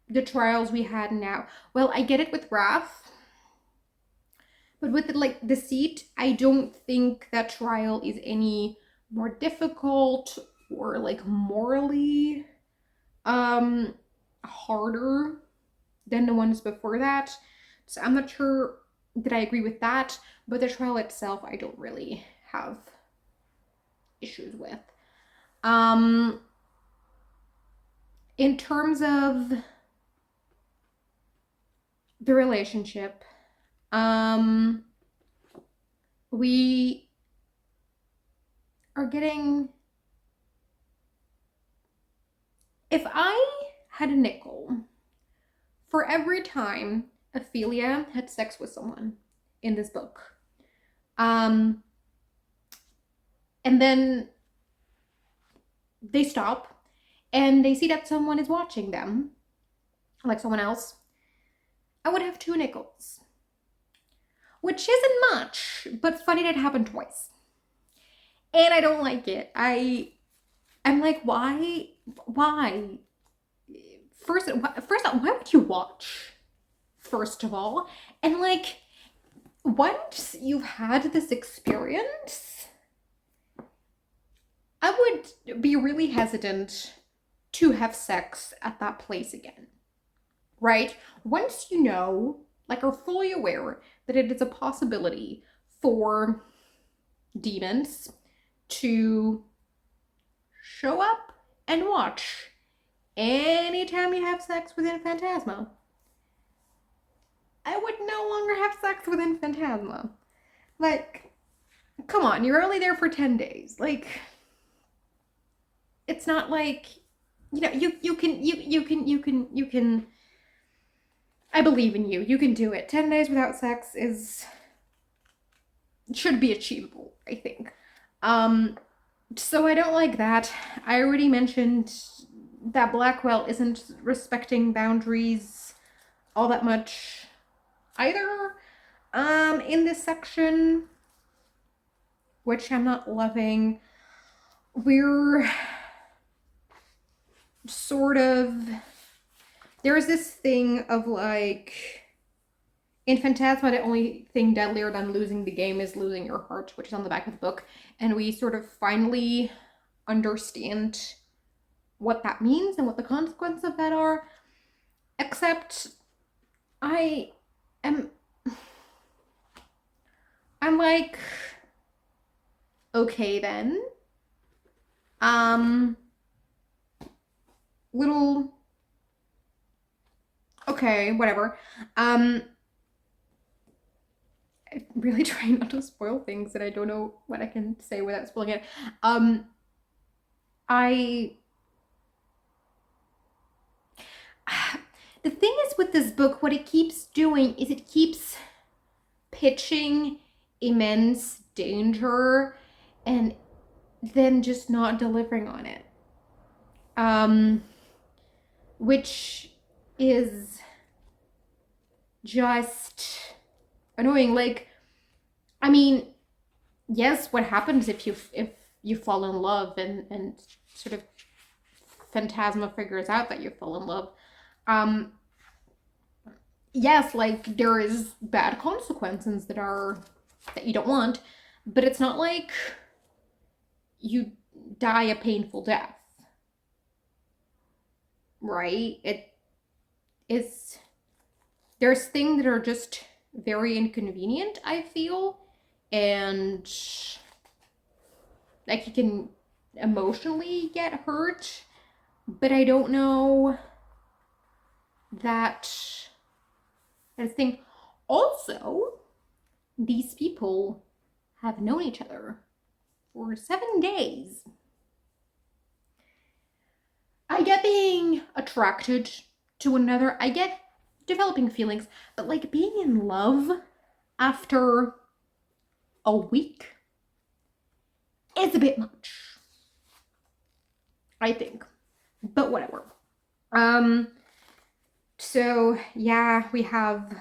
the trials we had now, well, I get it with Wrath, but with like Deceit, I don't think that trial is any more difficult or like morally harder than the ones before that. So I'm not sure that I agree with that, but the trial itself I don't really have issues with. In terms of the relationship, we are getting, if I had a nickel for every time Ophelia had sex with someone in this book, and then they stop and they see that someone is watching them, like someone else, I would have 2 nickels. Which isn't much, but funny that it happened twice. And I don't like it. I'm like, why? Why? First, why would you watch? First of all. And like, once you've had this experience, I would be really hesitant to have sex at that place again, right? Once you know, like, are fully aware that it is a possibility for demons to show up and watch anytime you have sex within Phantasma, I would no longer have sex within Phantasma. Like, come on, you're only there for 10 days. Like, it's not like, you can, I believe in you. You can do it. 10 days without sex should be achievable, I think. So I don't like that. I already mentioned that Blackwell isn't respecting boundaries all that much either. In this section, which I'm not loving, we're sort of, there's this thing of like, in Phantasma, the only thing deadlier than losing the game is losing your heart, which is on the back of the book. And we sort of finally understand what that means and what the consequences of that are. Except I'm like, okay then. Okay, whatever. I'm really trying not to spoil things that I don't know what I can say without spoiling it. I the thing is with this book, what it keeps doing is it keeps pitching immense danger and then just not delivering on it. Which is just annoying. Like, I mean, yes, what happens if you fall in love and sort of Phantasma figures out that you fall in love? Yes, like there is bad consequences that you don't want, but it's not like you die a painful death, right? It is, there's things that are just very inconvenient, I feel, and like you can emotionally get hurt, but I don't know that thing. Also, these people have known each other for 7 days. I get being attracted to another, I get developing feelings, but like being in love after a week is a bit much, I think, but whatever. So yeah, we have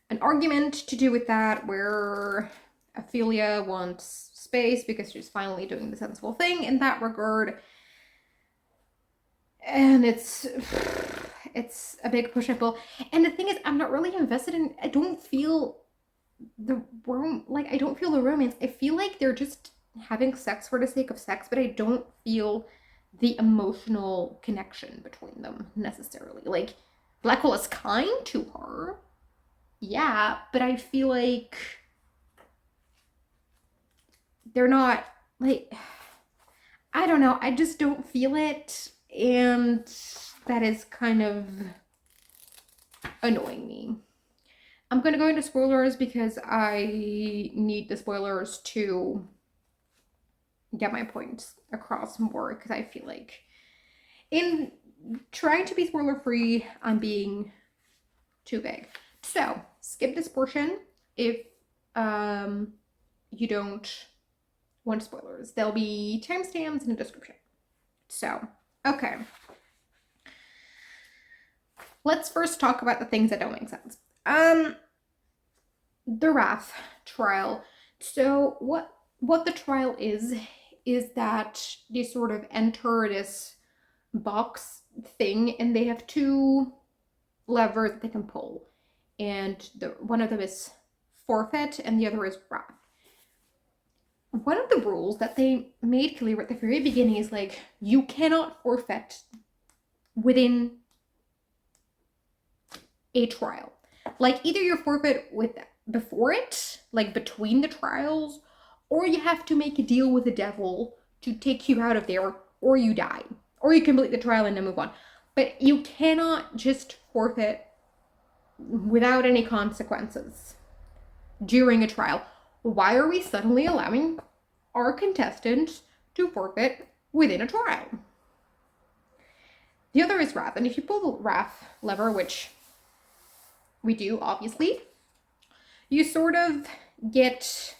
an argument to do with that where Ophelia wants space because she's finally doing the sensible thing in that regard. And it's a big push and pull. And the thing is, I'm not really invested in, I don't feel the romance. I feel like they're just having sex for the sake of sex, but I don't feel the emotional connection between them necessarily. Like, Blackwell is kind to her, yeah, but I feel like they're not, like, I don't know, I just don't feel it, and that is kind of annoying me. I'm gonna go into spoilers because I need the spoilers to get my points across more, because I feel like in trying to be spoiler free, I'm being too vague. So skip this portion if you don't want spoilers. There'll be timestamps in the description. So, okay. Let's first talk about the things that don't make sense. The Wrath trial. So what the trial is that they sort of enter this box thing and they have two levers that they can pull. And one of them is forfeit and the other is wrath. One of the rules that they made clear at the very beginning is like, you cannot forfeit within a trial. Like, either you forfeit before it, like between the trials, or you have to make a deal with the devil to take you out of there, or you die. Or you complete the trial and then move on. But you cannot just forfeit without any consequences during a trial. Why are we suddenly allowing our contestants to forfeit within a trial. The other is wrath, and if you pull the wrath lever, which we do, obviously, you sort of get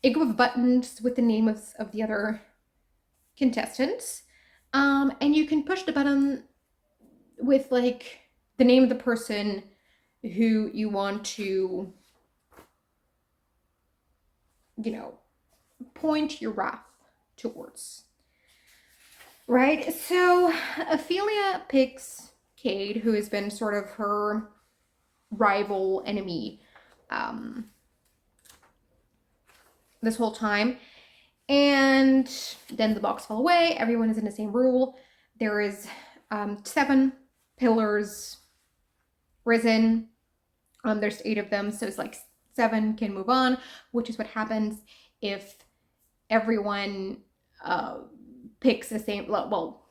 a group of buttons with the name of the other contestants, and you can push the button with like the name of the person who you want to, you know, point your wrath towards. Right? So Ophelia picks Cade, who has been sort of her rival enemy this whole time. And then the box fell away. Everyone is in the same rule. There is 7 pillars risen. There's 8 of them, so it's like 7 can move on, which is what happens if everyone picks the same, well,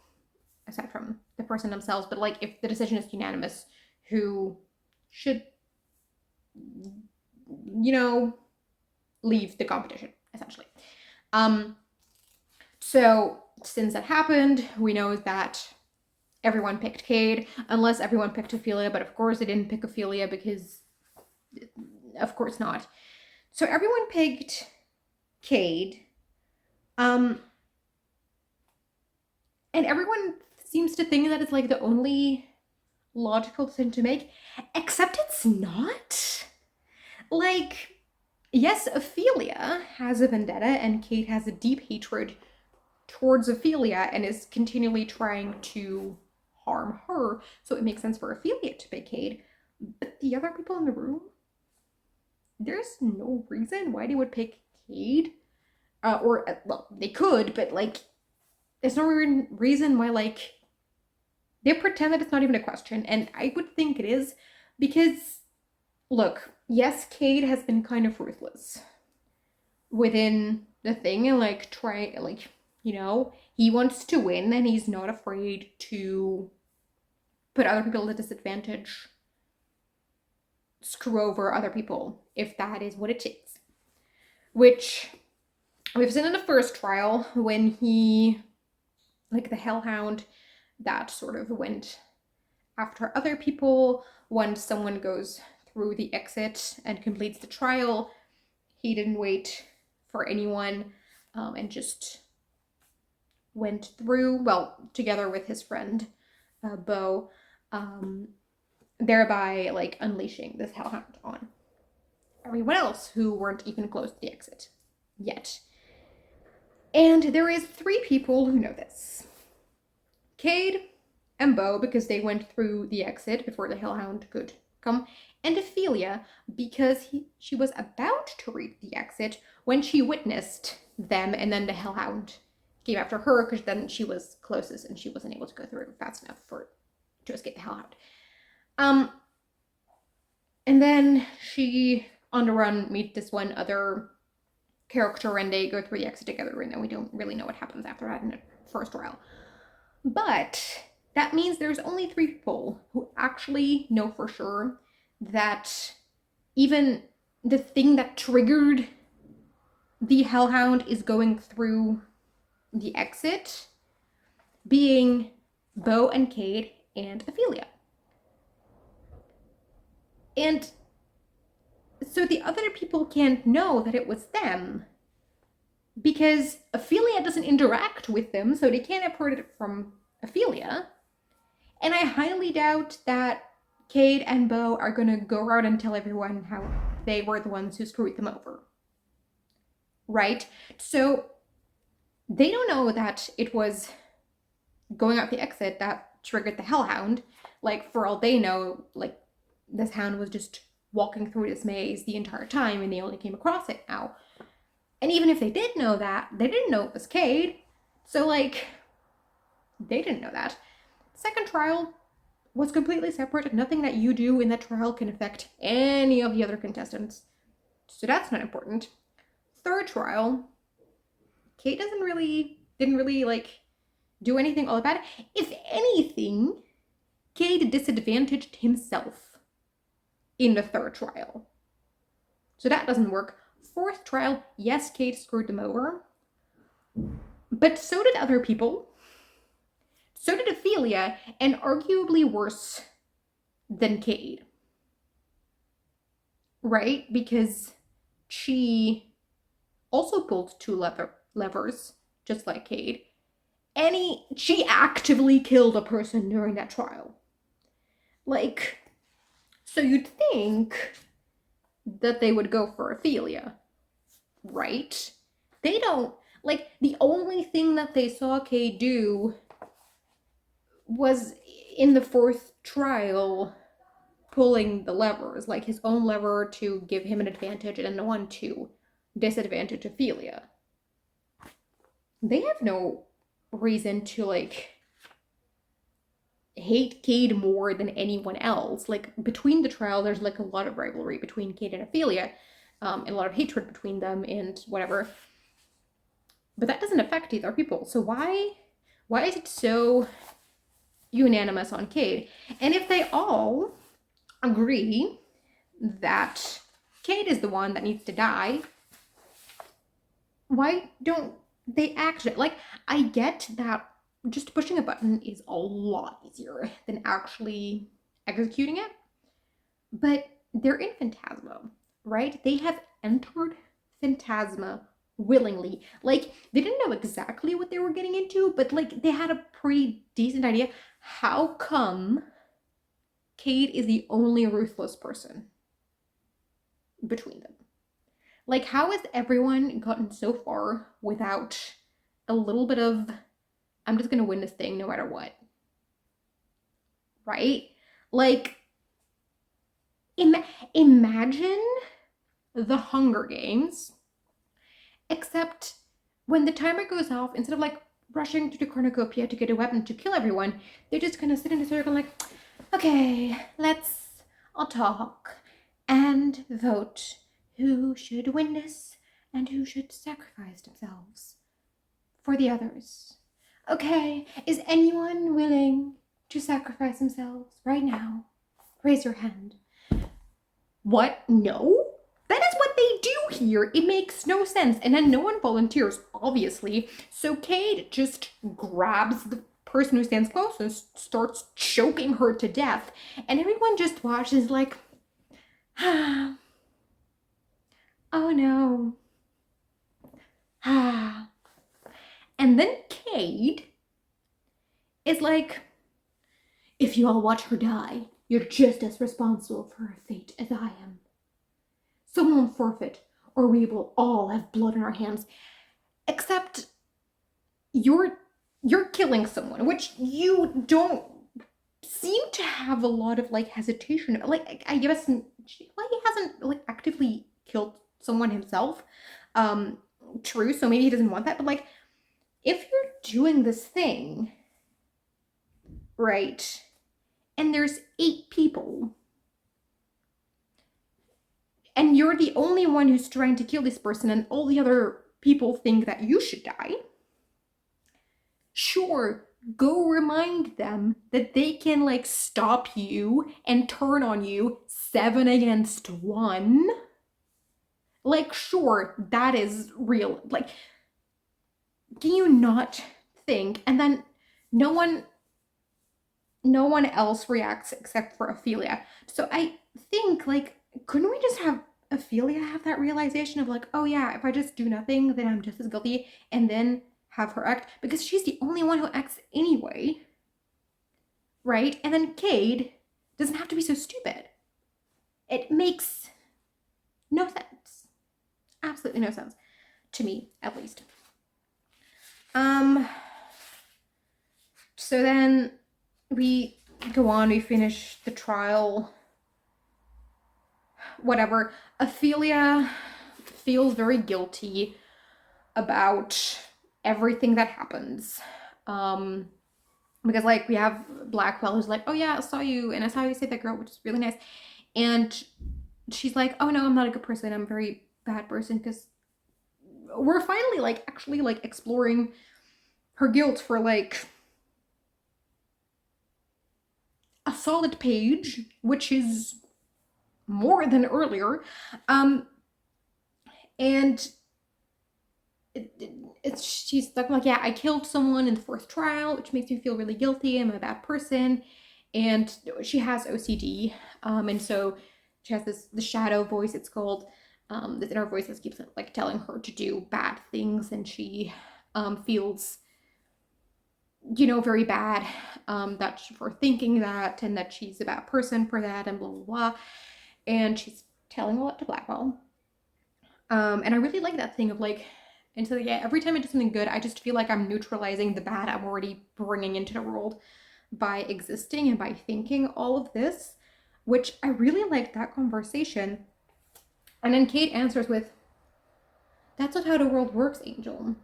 aside from the person themselves, but like if the decision is unanimous, who should, you know, leave the competition, essentially. So since that happened, we know that everyone picked Cade, unless everyone picked Ophelia, but of course they didn't pick Ophelia because, of course not. So everyone picked Cade, and everyone seems to think that it's like the only logical thing to make, except it's not. Like, yes, Ophelia has a vendetta and Cade has a deep hatred towards Ophelia and is continually trying to harm her, so it makes sense for Ophelia to pick Cade. But the other people in the room, there's no reason why they would pick Cade. Well, they could, but like, there's no reason why, like, they pretend that it's not even a question, and I would think it is, because, look, yes, Cade has been kind of ruthless within the thing, and like, you know, he wants to win, and he's not afraid to put other people at a disadvantage, screw over other people, if that is what it takes. Which we've seen in the first trial, when he, like the Hellhound, that sort of went after other people. Once someone goes through the exit and completes the trial, he didn't wait for anyone and just went through, well, together with his friend Beau, thereby like unleashing this Hellhound on everyone else who weren't even close to the exit yet. And there is 3 people who know this. Cade and Beau, because they went through the exit before the Hellhound could come, and Ophelia, because she was about to reach the exit when she witnessed them, and then the Hellhound came after her, because then she was closest and she wasn't able to go through fast enough to escape the Hellhound. And then she, on the run, meets this one other character, and they go through the exit together, and then we don't really know what happens after that in the first trial. But that means there's only 3 people who actually know for sure that even the thing that triggered the Hellhound is going through the exit, being Beau and Cade and Ophelia. And so the other people can't know that it was them, because Ophelia doesn't interact with them, so they can't have heard it from Ophelia. And I highly doubt that Cade and Beau are gonna go around and tell everyone how they were the ones who screwed them over. Right? So they don't know that it was going out the exit that triggered the Hellhound. Like, for all they know, like, this hound was just walking through this maze the entire time and they only came across it now. And even if they did know that, they didn't know it was Cade. So, like, they didn't know that. Second trial was completely separate. Nothing that you do in that trial can affect any of the other contestants. So that's not important. Third trial, Cade didn't really, like, do anything all about it. If anything, Cade disadvantaged himself in the third trial. So that doesn't work. Fourth trial, yes, Cade screwed them over. But so did other people. So did Ophelia, and arguably worse than Cade. Right? Because she also pulled two levers, just like Cade. And she actively killed a person during that trial. Like, so you'd think that they would go for Ophelia, right? They don't, like, the only thing that they saw Cade do was in the fourth trial pulling the levers, like his own lever to give him an advantage and then one to disadvantage Ophelia. They have no reason to, like, hate Cade more than anyone else. Like, between the trial, there's, like, a lot of rivalry between Cade and Ophelia, and a lot of hatred between them and whatever. But that doesn't affect either people. So why is it so unanimous on Cade? And if they all agree that Cade is the one that needs to die, why don't they act it? Like, I get that just pushing a button is a lot easier than actually executing it, but they're in Phantasma, right? They have entered Phantasma willingly. Like, they didn't know exactly what they were getting into, but, like, they had a pretty decent idea. How come Cade is the only ruthless person between them? Like, how has everyone gotten so far without a little bit of, I'm just gonna win this thing no matter what? Right? Like, imagine the Hunger Games, except when the timer goes off, instead of, like, rushing to the cornucopia to get a weapon to kill everyone, they're just gonna sit in a circle like, okay, let's all talk and vote who should win this and who should sacrifice themselves for the others. Okay, is anyone willing to sacrifice themselves right now? Raise your hand. What? No? That is what they do here. It makes no sense. And then no one volunteers, obviously. So Cade just grabs the person who stands closest, starts choking her to death, and everyone just watches like, ah, oh no. Ah. And then Cade is like, if you all watch her die, you're just as responsible for her fate as I am. Someone will forfeit, or we will all have blood on our hands. Except you're killing someone, which you don't seem to have a lot of, like, hesitation. Like, I guess, well, he hasn't, like, actively killed someone himself. True, so maybe he doesn't want that, but, like, if you're doing this thing, right, and there's 8 people, and you're the only one who's trying to kill this person, and all the other people think that you should die, sure, go remind them that they can, like, stop you and turn on you 7 against 1. Like, sure, that is real. Like, can you not think? And then no one else reacts except for Ophelia. So I think, like, couldn't we just have Ophelia have that realization of, like, oh yeah, if I just do nothing, then I'm just as guilty, and then have her act, because she's the only one who acts anyway, right? And then Cade doesn't have to be so stupid. It makes no sense. Absolutely no sense. To me, at least. So then we go on, we finish the trial, whatever. Ophelia feels very guilty about everything that happens. Because, like, we have Blackwell who's like, oh yeah, I saw you, and I saw you save that girl, which is really nice. And she's like, oh no, I'm not a good person, I'm a very bad person, because we're finally, like, actually, like, exploring her guilt for, like, a solid page, which is more than earlier. And she's like, yeah, I killed someone in the fourth trial, which makes me feel really guilty. I'm a bad person. And she has OCD. And so she has the shadow voice, it's called, this inner voice that keeps like telling her to do bad things. And she feels, very bad that for thinking that, and that she's a bad person for that, and blah, blah, blah. And she's telling a lot to Blackwell. And I really like that thing of like, and so yeah, every time I do something good, I just feel like I'm neutralizing the bad I'm already bringing into the world by existing and by thinking all of this, which I really like that conversation. And then Kate answers with, "That's not how the world works, Angel.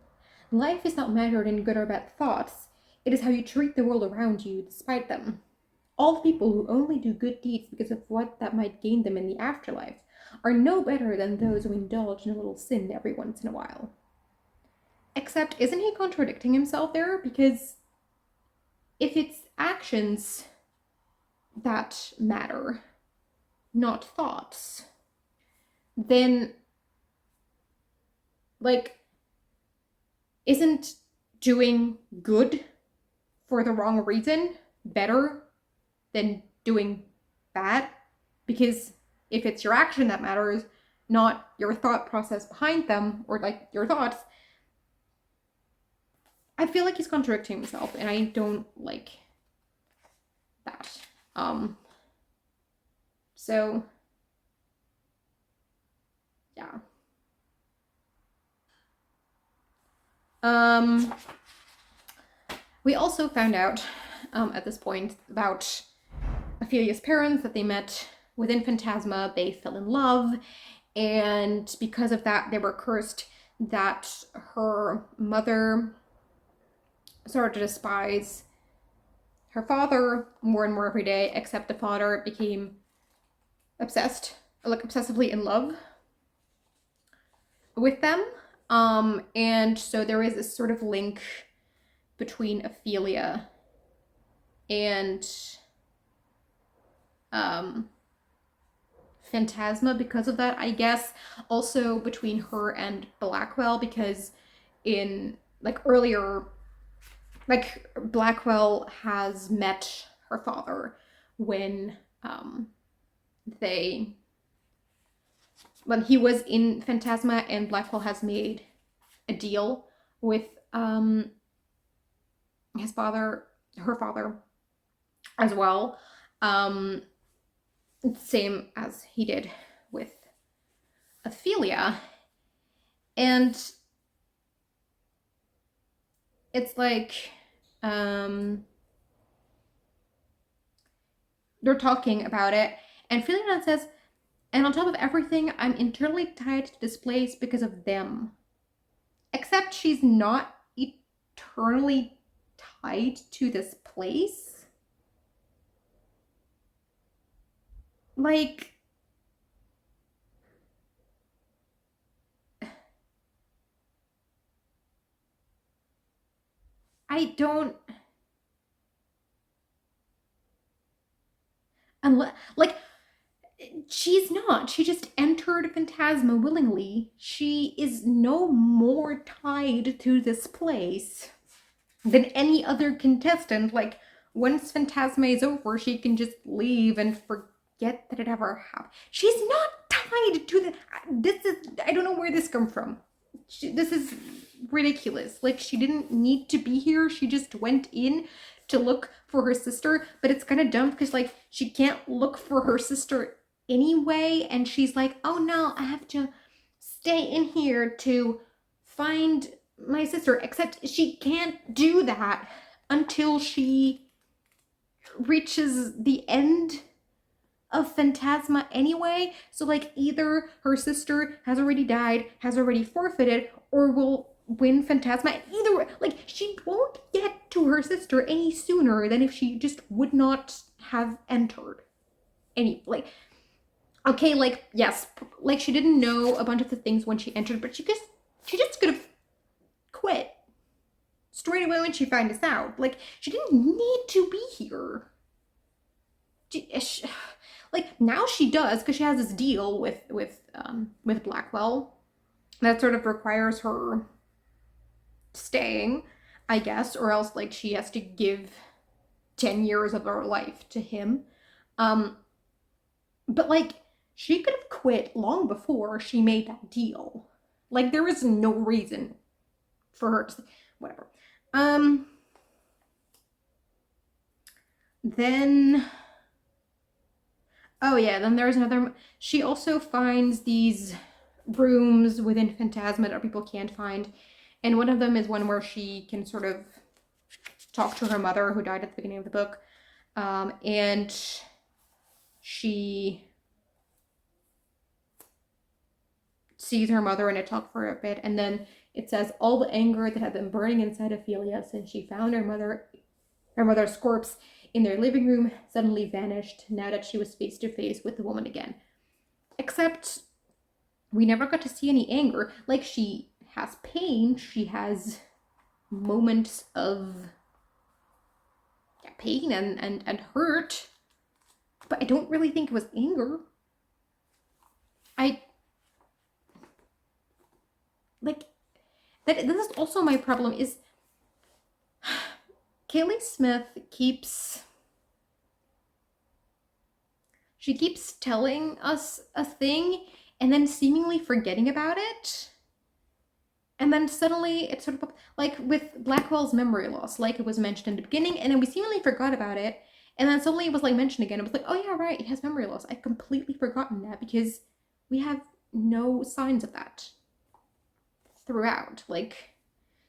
Life is not measured in good or bad thoughts. It is how you treat the world around you despite them. All people who only do good deeds because of what that might gain them in the afterlife are no better than those who indulge in a little sin every once in a while." Except, isn't he contradicting himself there? Because if it's actions that matter, not thoughts, then, like, isn't doing good for the wrong reason better than doing bad? Because if it's your action that matters, not your thought process behind them, or like your thoughts, I feel like he's contradicting himself, and I don't like that. So yeah. We also found out at this point about Ophelia's parents, that they met within Phantasma, they fell in love, and because of that, they were cursed that her mother started to despise her father more and more every day, except the father became obsessed, like obsessively in love with them. And so there is this sort of link between Ophelia and Phantasma because of that, I guess. Also between her and Blackwell, because in like earlier, like Blackwell has met her father when when he was in Phantasma, and Blackwell has made a deal with his father, her father, as well. Same as he did with Ophelia. And it's like, they're talking about it, and Ophelia says, "And on top of everything, I'm internally tied to this place because of them." Except she's not eternally tied to this place. Like, I don't, unless, like, she's not. She just entered Phantasma willingly. She is no more tied to this place than any other contestant. Like, once Phantasma is over, she can just leave and forget that it ever happened. She's not tied to the. This is. I don't know where this comes from. This is ridiculous. Like, she didn't need to be here. She just went in to look for her sister, but it's kind of dumb because, like, she can't look for her sister anyway, and she's like, "Oh no, I have to stay in here to find my sister," except she can't do that until she reaches the end of Phantasma anyway. So, like, either her sister has already died, has already forfeited, or will win Phantasma. Either way, like, she won't get to her sister any sooner than if she just would not have entered. Like, okay, like, yes, like, she didn't know a bunch of the things when she entered, but she just could have quit straight away when she found this out. Like, she didn't need to be here. Like, now she does, because she has this deal with Blackwell that sort of requires her staying, I guess, or else like she has to give 10 years of her life to him. But like she could have quit long before she made that deal. Like there was no reason for her to, whatever. Then oh yeah, then there's another, she also finds these rooms within Phantasma that people can't find. And one of them is one where she can sort of talk to her mother who died at the beginning of the book. And she sees her mother and they talk for a bit. And then it says all the anger that had been burning inside Ophelia since she found her mother's corpse in their living room suddenly vanished now that she was face to face with the woman again. Except we never got to see any anger. Like she has pain, she has moments of pain and hurt, but I don't really think it was anger. I like that. This is also my problem is Kaylee Smith keeps telling us a thing and then seemingly forgetting about it. And then suddenly it's sort of like with Blackwell's memory loss, like it was mentioned in the beginning, and then we seemingly forgot about it. And then suddenly it was like mentioned again. It was like, oh yeah, right, he has memory loss. I'd completely forgotten that because we have no signs of that throughout. Like,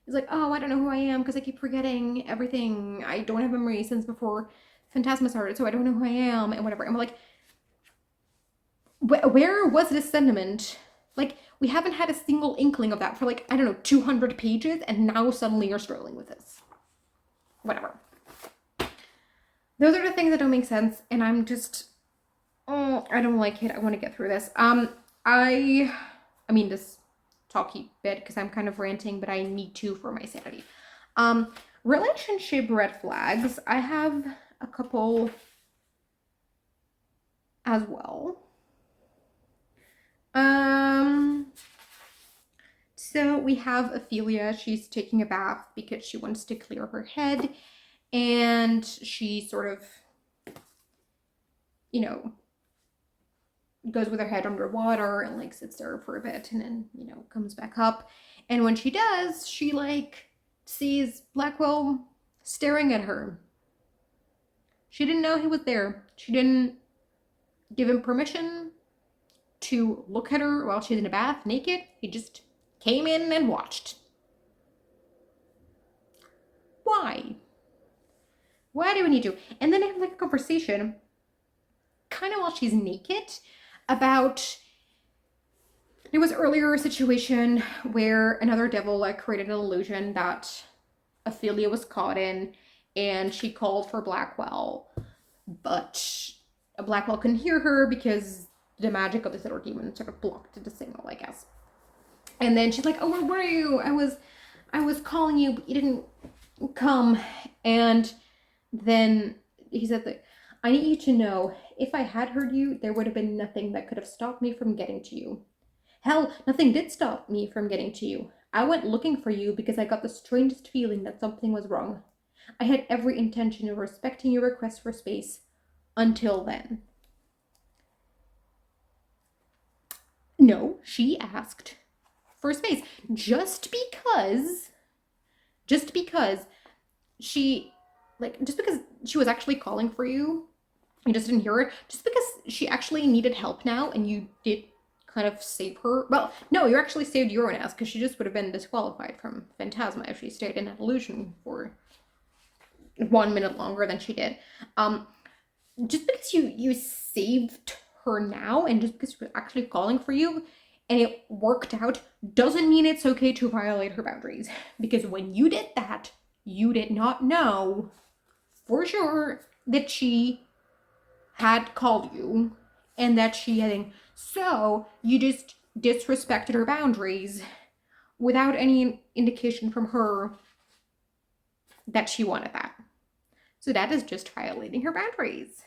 he's like, oh, I don't know who I am because I keep forgetting everything. I don't have memory since before Phantasma started, so I don't know who I am and whatever. And we're like, where was this sentiment? Like, we haven't had a single inkling of that for like, I don't know, 200 pages, and now suddenly you're struggling with this. Whatever. Those are the things that don't make sense, and I'm just, oh, I don't like it. I want to get through this. I mean, this talky bit, because I'm kind of ranting, but I need to for my sanity. Relationship red flags. I have a couple as well. So we have Ophelia. She's taking a bath because she wants to clear her head, and she sort of, you know, goes with her head underwater and like sits there for a bit and then, you know, comes back up. And when she does, she like sees Blackwell staring at her. She didn't know he was there. She didn't give him permission to look at her while she's in a bath naked. He just came in and watched. Why? Why do we need to? And then they have like a conversation, kind of while she's naked, about there was earlier a situation where another devil like created an illusion that Ophelia was caught in, and she called for Blackwell, but Blackwell couldn't hear her because the magic of this little demon sort of blocked the signal, I guess. And then she's like, oh, where were you? I was calling you, but you didn't come. And then he said that, I need you to know, if I had heard you, there would have been nothing that could have stopped me from getting to you. Hell, nothing did stop me from getting to you. I went looking for you because I got the strangest feeling that something was wrong. I had every intention of respecting your request for space until then. No, she asked for space just because she was actually calling for you, you just didn't hear her, just because she actually needed help now and you did kind of save her. Well, no, you actually saved your own ass because she just would have been disqualified from Phantasma if she stayed in that illusion for 1 minute longer than she did. Just because you saved her now and just because she was actually calling for you and it worked out doesn't mean it's okay to violate her boundaries. Because when you did that, you did not know for sure that she had called you and that she had, so you just disrespected her boundaries without any indication from her that she wanted that. So that is just violating her boundaries.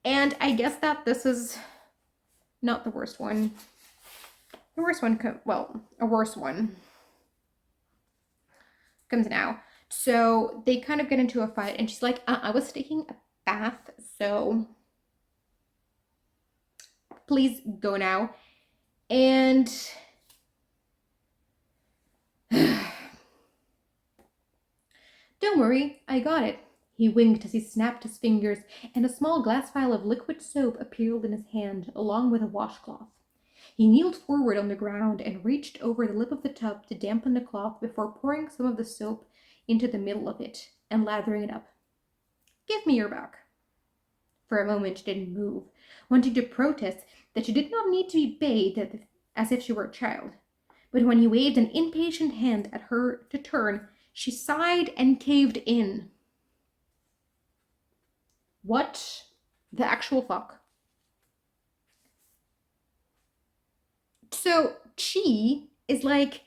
And I guess that this is not the worst one. The worst one, well, a worse one. comes now. So they kind of get into a fight, and she's like, I was taking a bath, so please go now. And don't worry, I got it. He winked as he snapped his fingers, and a small glass vial of liquid soap appeared in his hand, along with a washcloth. He kneeled forward on the ground and reached over the lip of the tub to dampen the cloth before pouring some of the soap into the middle of it and lathering it up. Give me your back. For a moment she didn't move, wanting to protest that she did not need to be bathed as if she were a child. But when he waved an impatient hand at her to turn, she sighed and caved in. What the actual fuck? So Chi is like,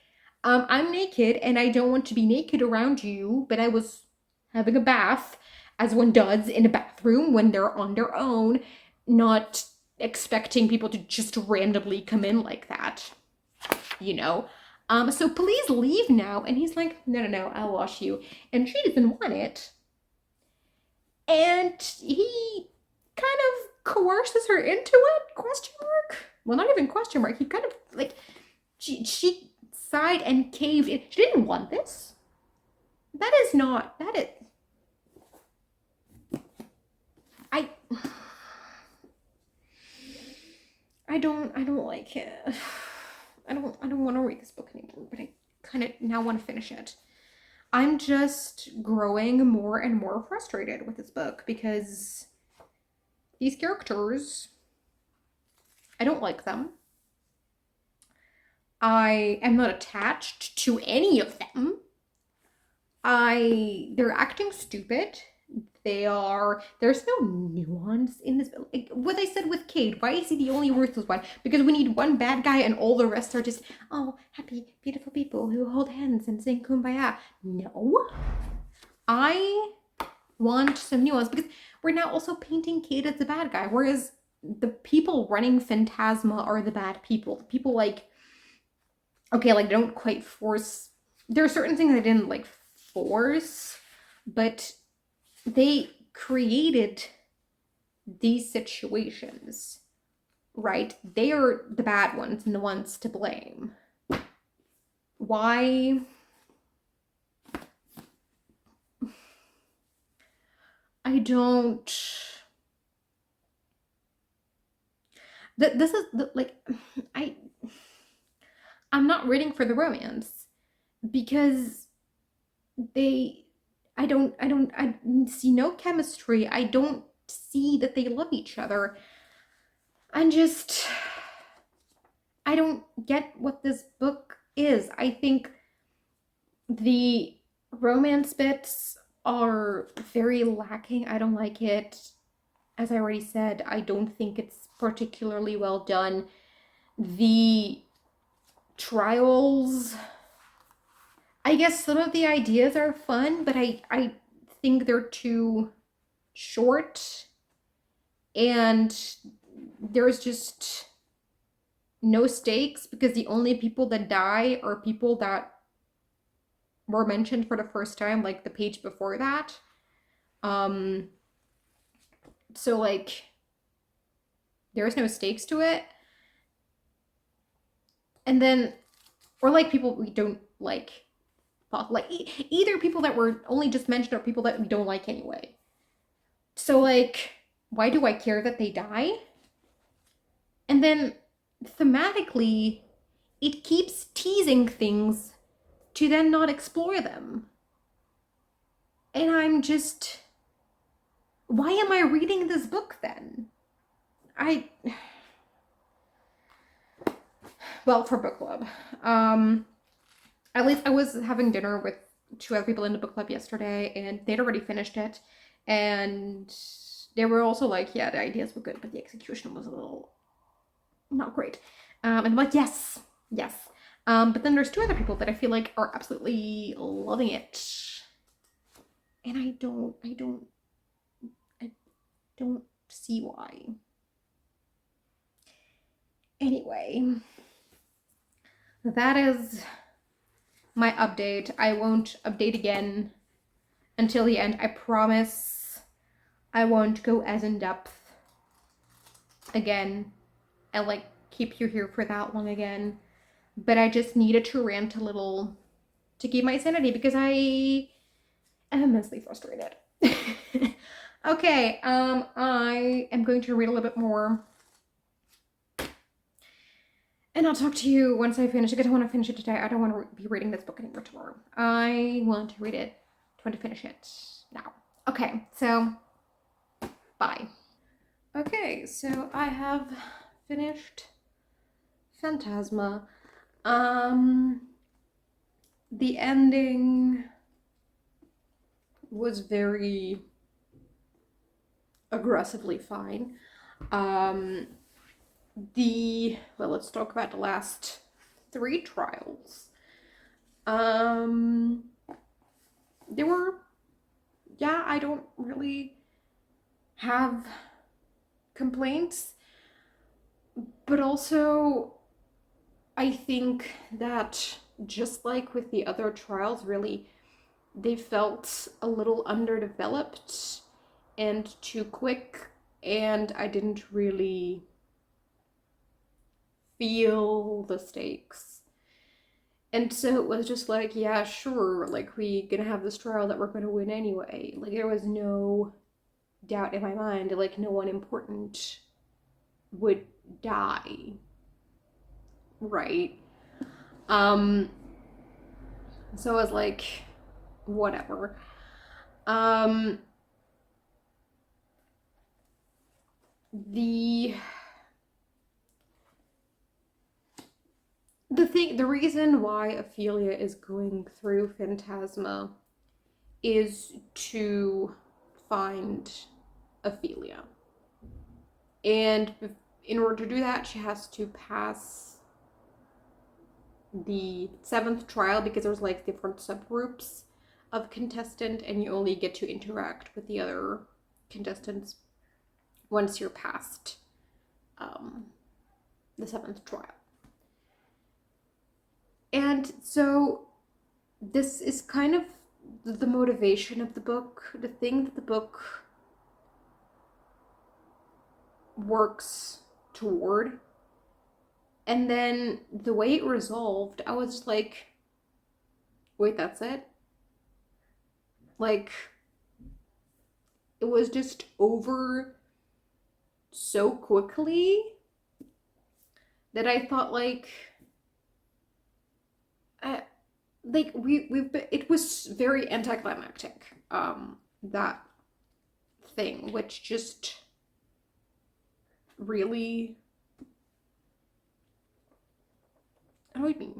I'm naked and I don't want to be naked around you, but I was having a bath, as one does in a bathroom when they're on their own, not expecting people to just randomly come in like that, you know? So please leave now. And he's like, no, I'll wash you. And she doesn't want it. And he kind of coerces her into it, question mark? Well, not even question mark. He kind of, like, she sighed and caved in. She didn't want this. That is not, that is, I, I don't like it. I don't want to read this book anymore, but I kind of now want to finish it. I'm just growing more and more frustrated with this book because these characters, I don't like them. I am not attached to any of them. They're acting stupid. There's no nuance in this. Like what I said with Cade, why is he the only worthless one? Because we need one bad guy and all the rest are just, oh, happy, beautiful people who hold hands and sing kumbaya. No. I want some nuance because we're now also painting Cade as the bad guy, whereas the people running Phantasma are the bad people. The people like, okay, like don't quite force. There are certain things I didn't like force, but they created these situations, right? They are the bad ones and the ones to blame. Why? I don't. This is like I'm not rooting for the romance because I see no chemistry. I don't see that they love each other. I don't get what this book is. I think the romance bits are very lacking. I don't like it. As I already said, I don't think it's particularly well done. The trials, I guess some of the ideas are fun, but I think they're too short and there's just no stakes because the only people that die are people that were mentioned for the first time, like the page before that. So like there's no stakes to it. And then, or like people we don't like either people that were only just mentioned or people that we don't like anyway. So like, why do I care that they die? And then thematically, it keeps teasing things to then not explore them. And I'm just, why am I reading this book then? Well, for book club. At least I was having dinner with two other people in the book club yesterday and they'd already finished it. And they were also like, yeah, the ideas were good, but the execution was a little not great. And I'm like, yes. But then there's two other people that I feel like are absolutely loving it. And I don't see why. Anyway, that is my update. I won't update again until the end. I promise I won't go as in depth again and like keep you here for that long again. But I just needed to rant a little to keep my sanity because I am immensely frustrated. Okay, I am going to read a little bit more. And I'll talk to you once I finish it, because I want to finish it today. I don't want to be reading this book anymore tomorrow. I want to read it. I want to finish it now. Okay, so bye. Okay, so I have finished Phantasma. The ending was very aggressively fine. Well, let's talk about the last 3 trials. They were, yeah, I don't really have complaints, but also I think that just like with the other trials, really, they felt a little underdeveloped and too quick, and I didn't really feel the stakes. And so it was just like, yeah, sure, like we gonna have this trial that we're gonna win anyway. Like there was no doubt in my mind, like no one important would die. Right? So I was like, whatever. The reason why Ophelia is going through Phantasma is to find Ophelia. And in order to do that, she has to pass the 7th trial, because there's like different subgroups of contestant, and you only get to interact with the other contestants once you're past the 7th trial. And so this is kind of the motivation of the book, the thing that the book works toward. And then the way it resolved, I was like, wait, that's it? Like, it was just over so quickly that I thought it was very anticlimactic, that thing, which just really annoyed me.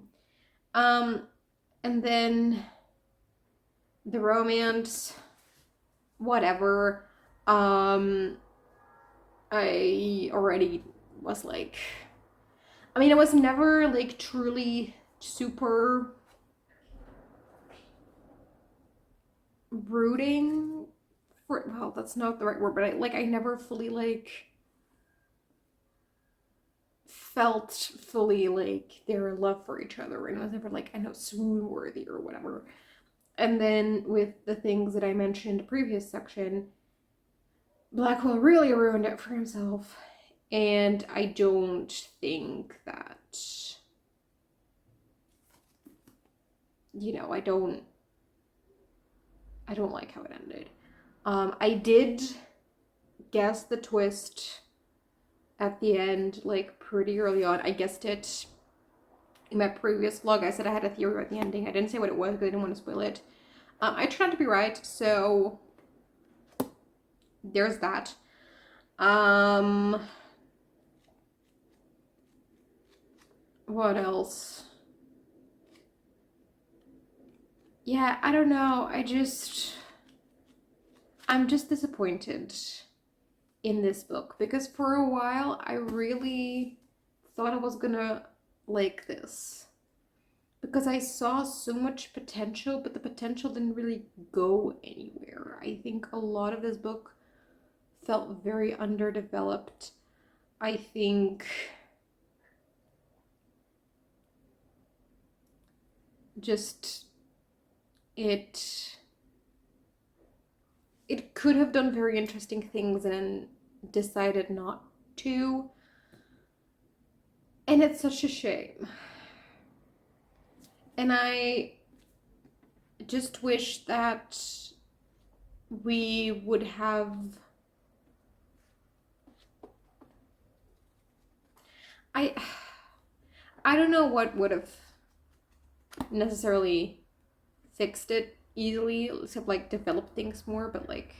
And then the romance, whatever. I already was like, I mean, I was never like truly super rooting for, well, that's not the right word, but I never fully like felt fully like their love for each other, and I was never like, I know, swoon worthy or whatever. And then with the things that I mentioned in the previous section, Blackwell really ruined it for himself, and I don't think that, you know, I don't like how it ended. I did guess the twist at the end, like, pretty early on. I guessed it in my previous vlog. I said I had a theory about the ending. I didn't say what it was because I didn't want to spoil it. I tried to be right, so there's that. What else? Yeah, I don't know. I'm just disappointed in this book, because for a while I really thought I was gonna like this, because I saw so much potential, but the potential didn't really go anywhere. I think a lot of this book felt very underdeveloped. I think just it could have done very interesting things and decided not to. And it's such a shame. And I just wish that we would have... I don't know what would have necessarily fixed it easily, except like develop things more, but like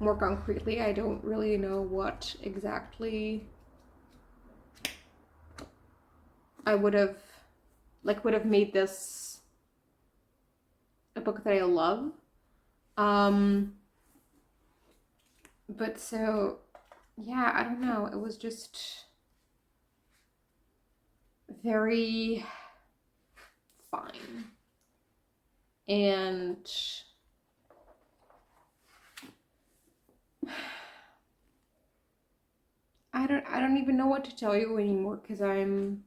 more concretely, I don't really know what exactly I would have made this a book that I love. But so yeah, I don't know, it was just very fine. And I don't even know what to tell you anymore, because I'm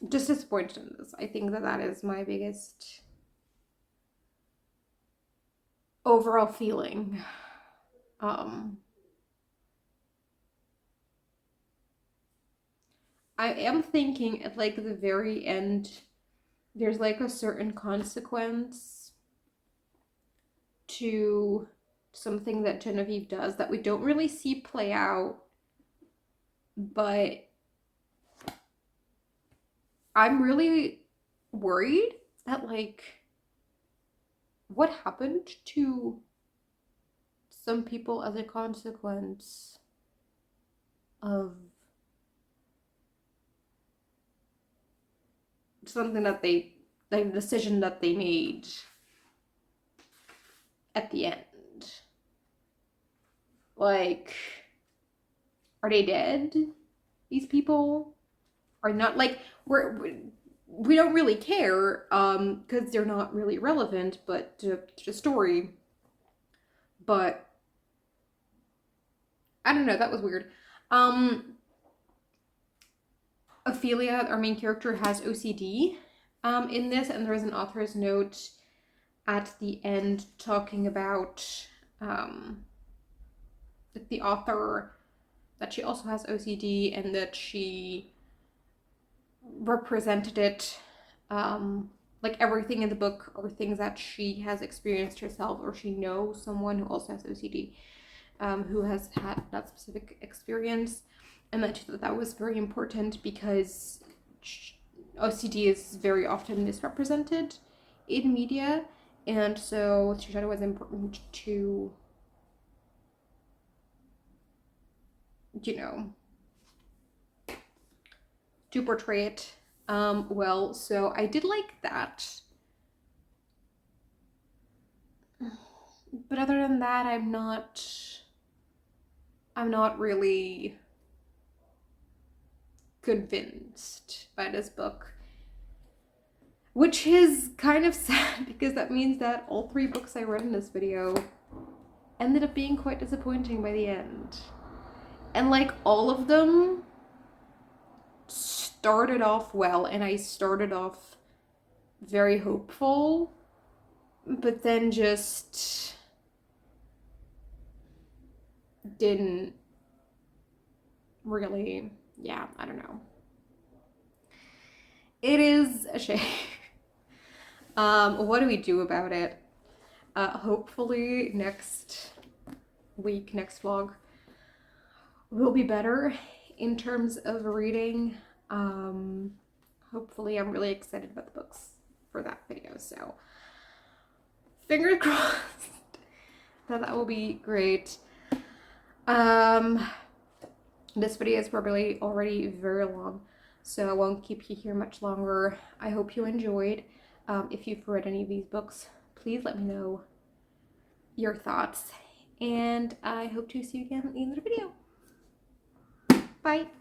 just disappointed in this. I think that is my biggest overall feeling. I am thinking at like the very end, there's like a certain consequence to something that Genevieve does that we don't really see play out, but I'm really worried that like what happened to some people as a consequence of something that they, like a decision that they made at the end. Like, are they dead? These people are not, like, we don't really care, because they're not really relevant, but to the story. But I don't know, that was weird. Ophelia, our main character, has OCD in this, and there is an author's note at the end talking about the author, that she also has OCD and that she represented it, like everything in the book are things that she has experienced herself, or she knows someone who also has OCD, who has had that specific experience. And that she thought that was very important because OCD is very often misrepresented in media, and so she thought it was important to, you know, to portray it well. So I did like that. But other than that, I'm not really convinced by this book, which is kind of sad because that means that all 3 books I read in this video ended up being quite disappointing by the end. And like all of them started off well, and I started off very hopeful, but then just didn't really, yeah, I don't know. It is a shame. What do we do about it? Hopefully next week, next vlog, will be better in terms of reading. Hopefully I'm really excited about the books for that video, so fingers crossed that will be great. This video is probably already very long, so I won't keep you here much longer. I hope you enjoyed. If you've read any of these books, please let me know your thoughts, and I hope to see you again in the video. Bye!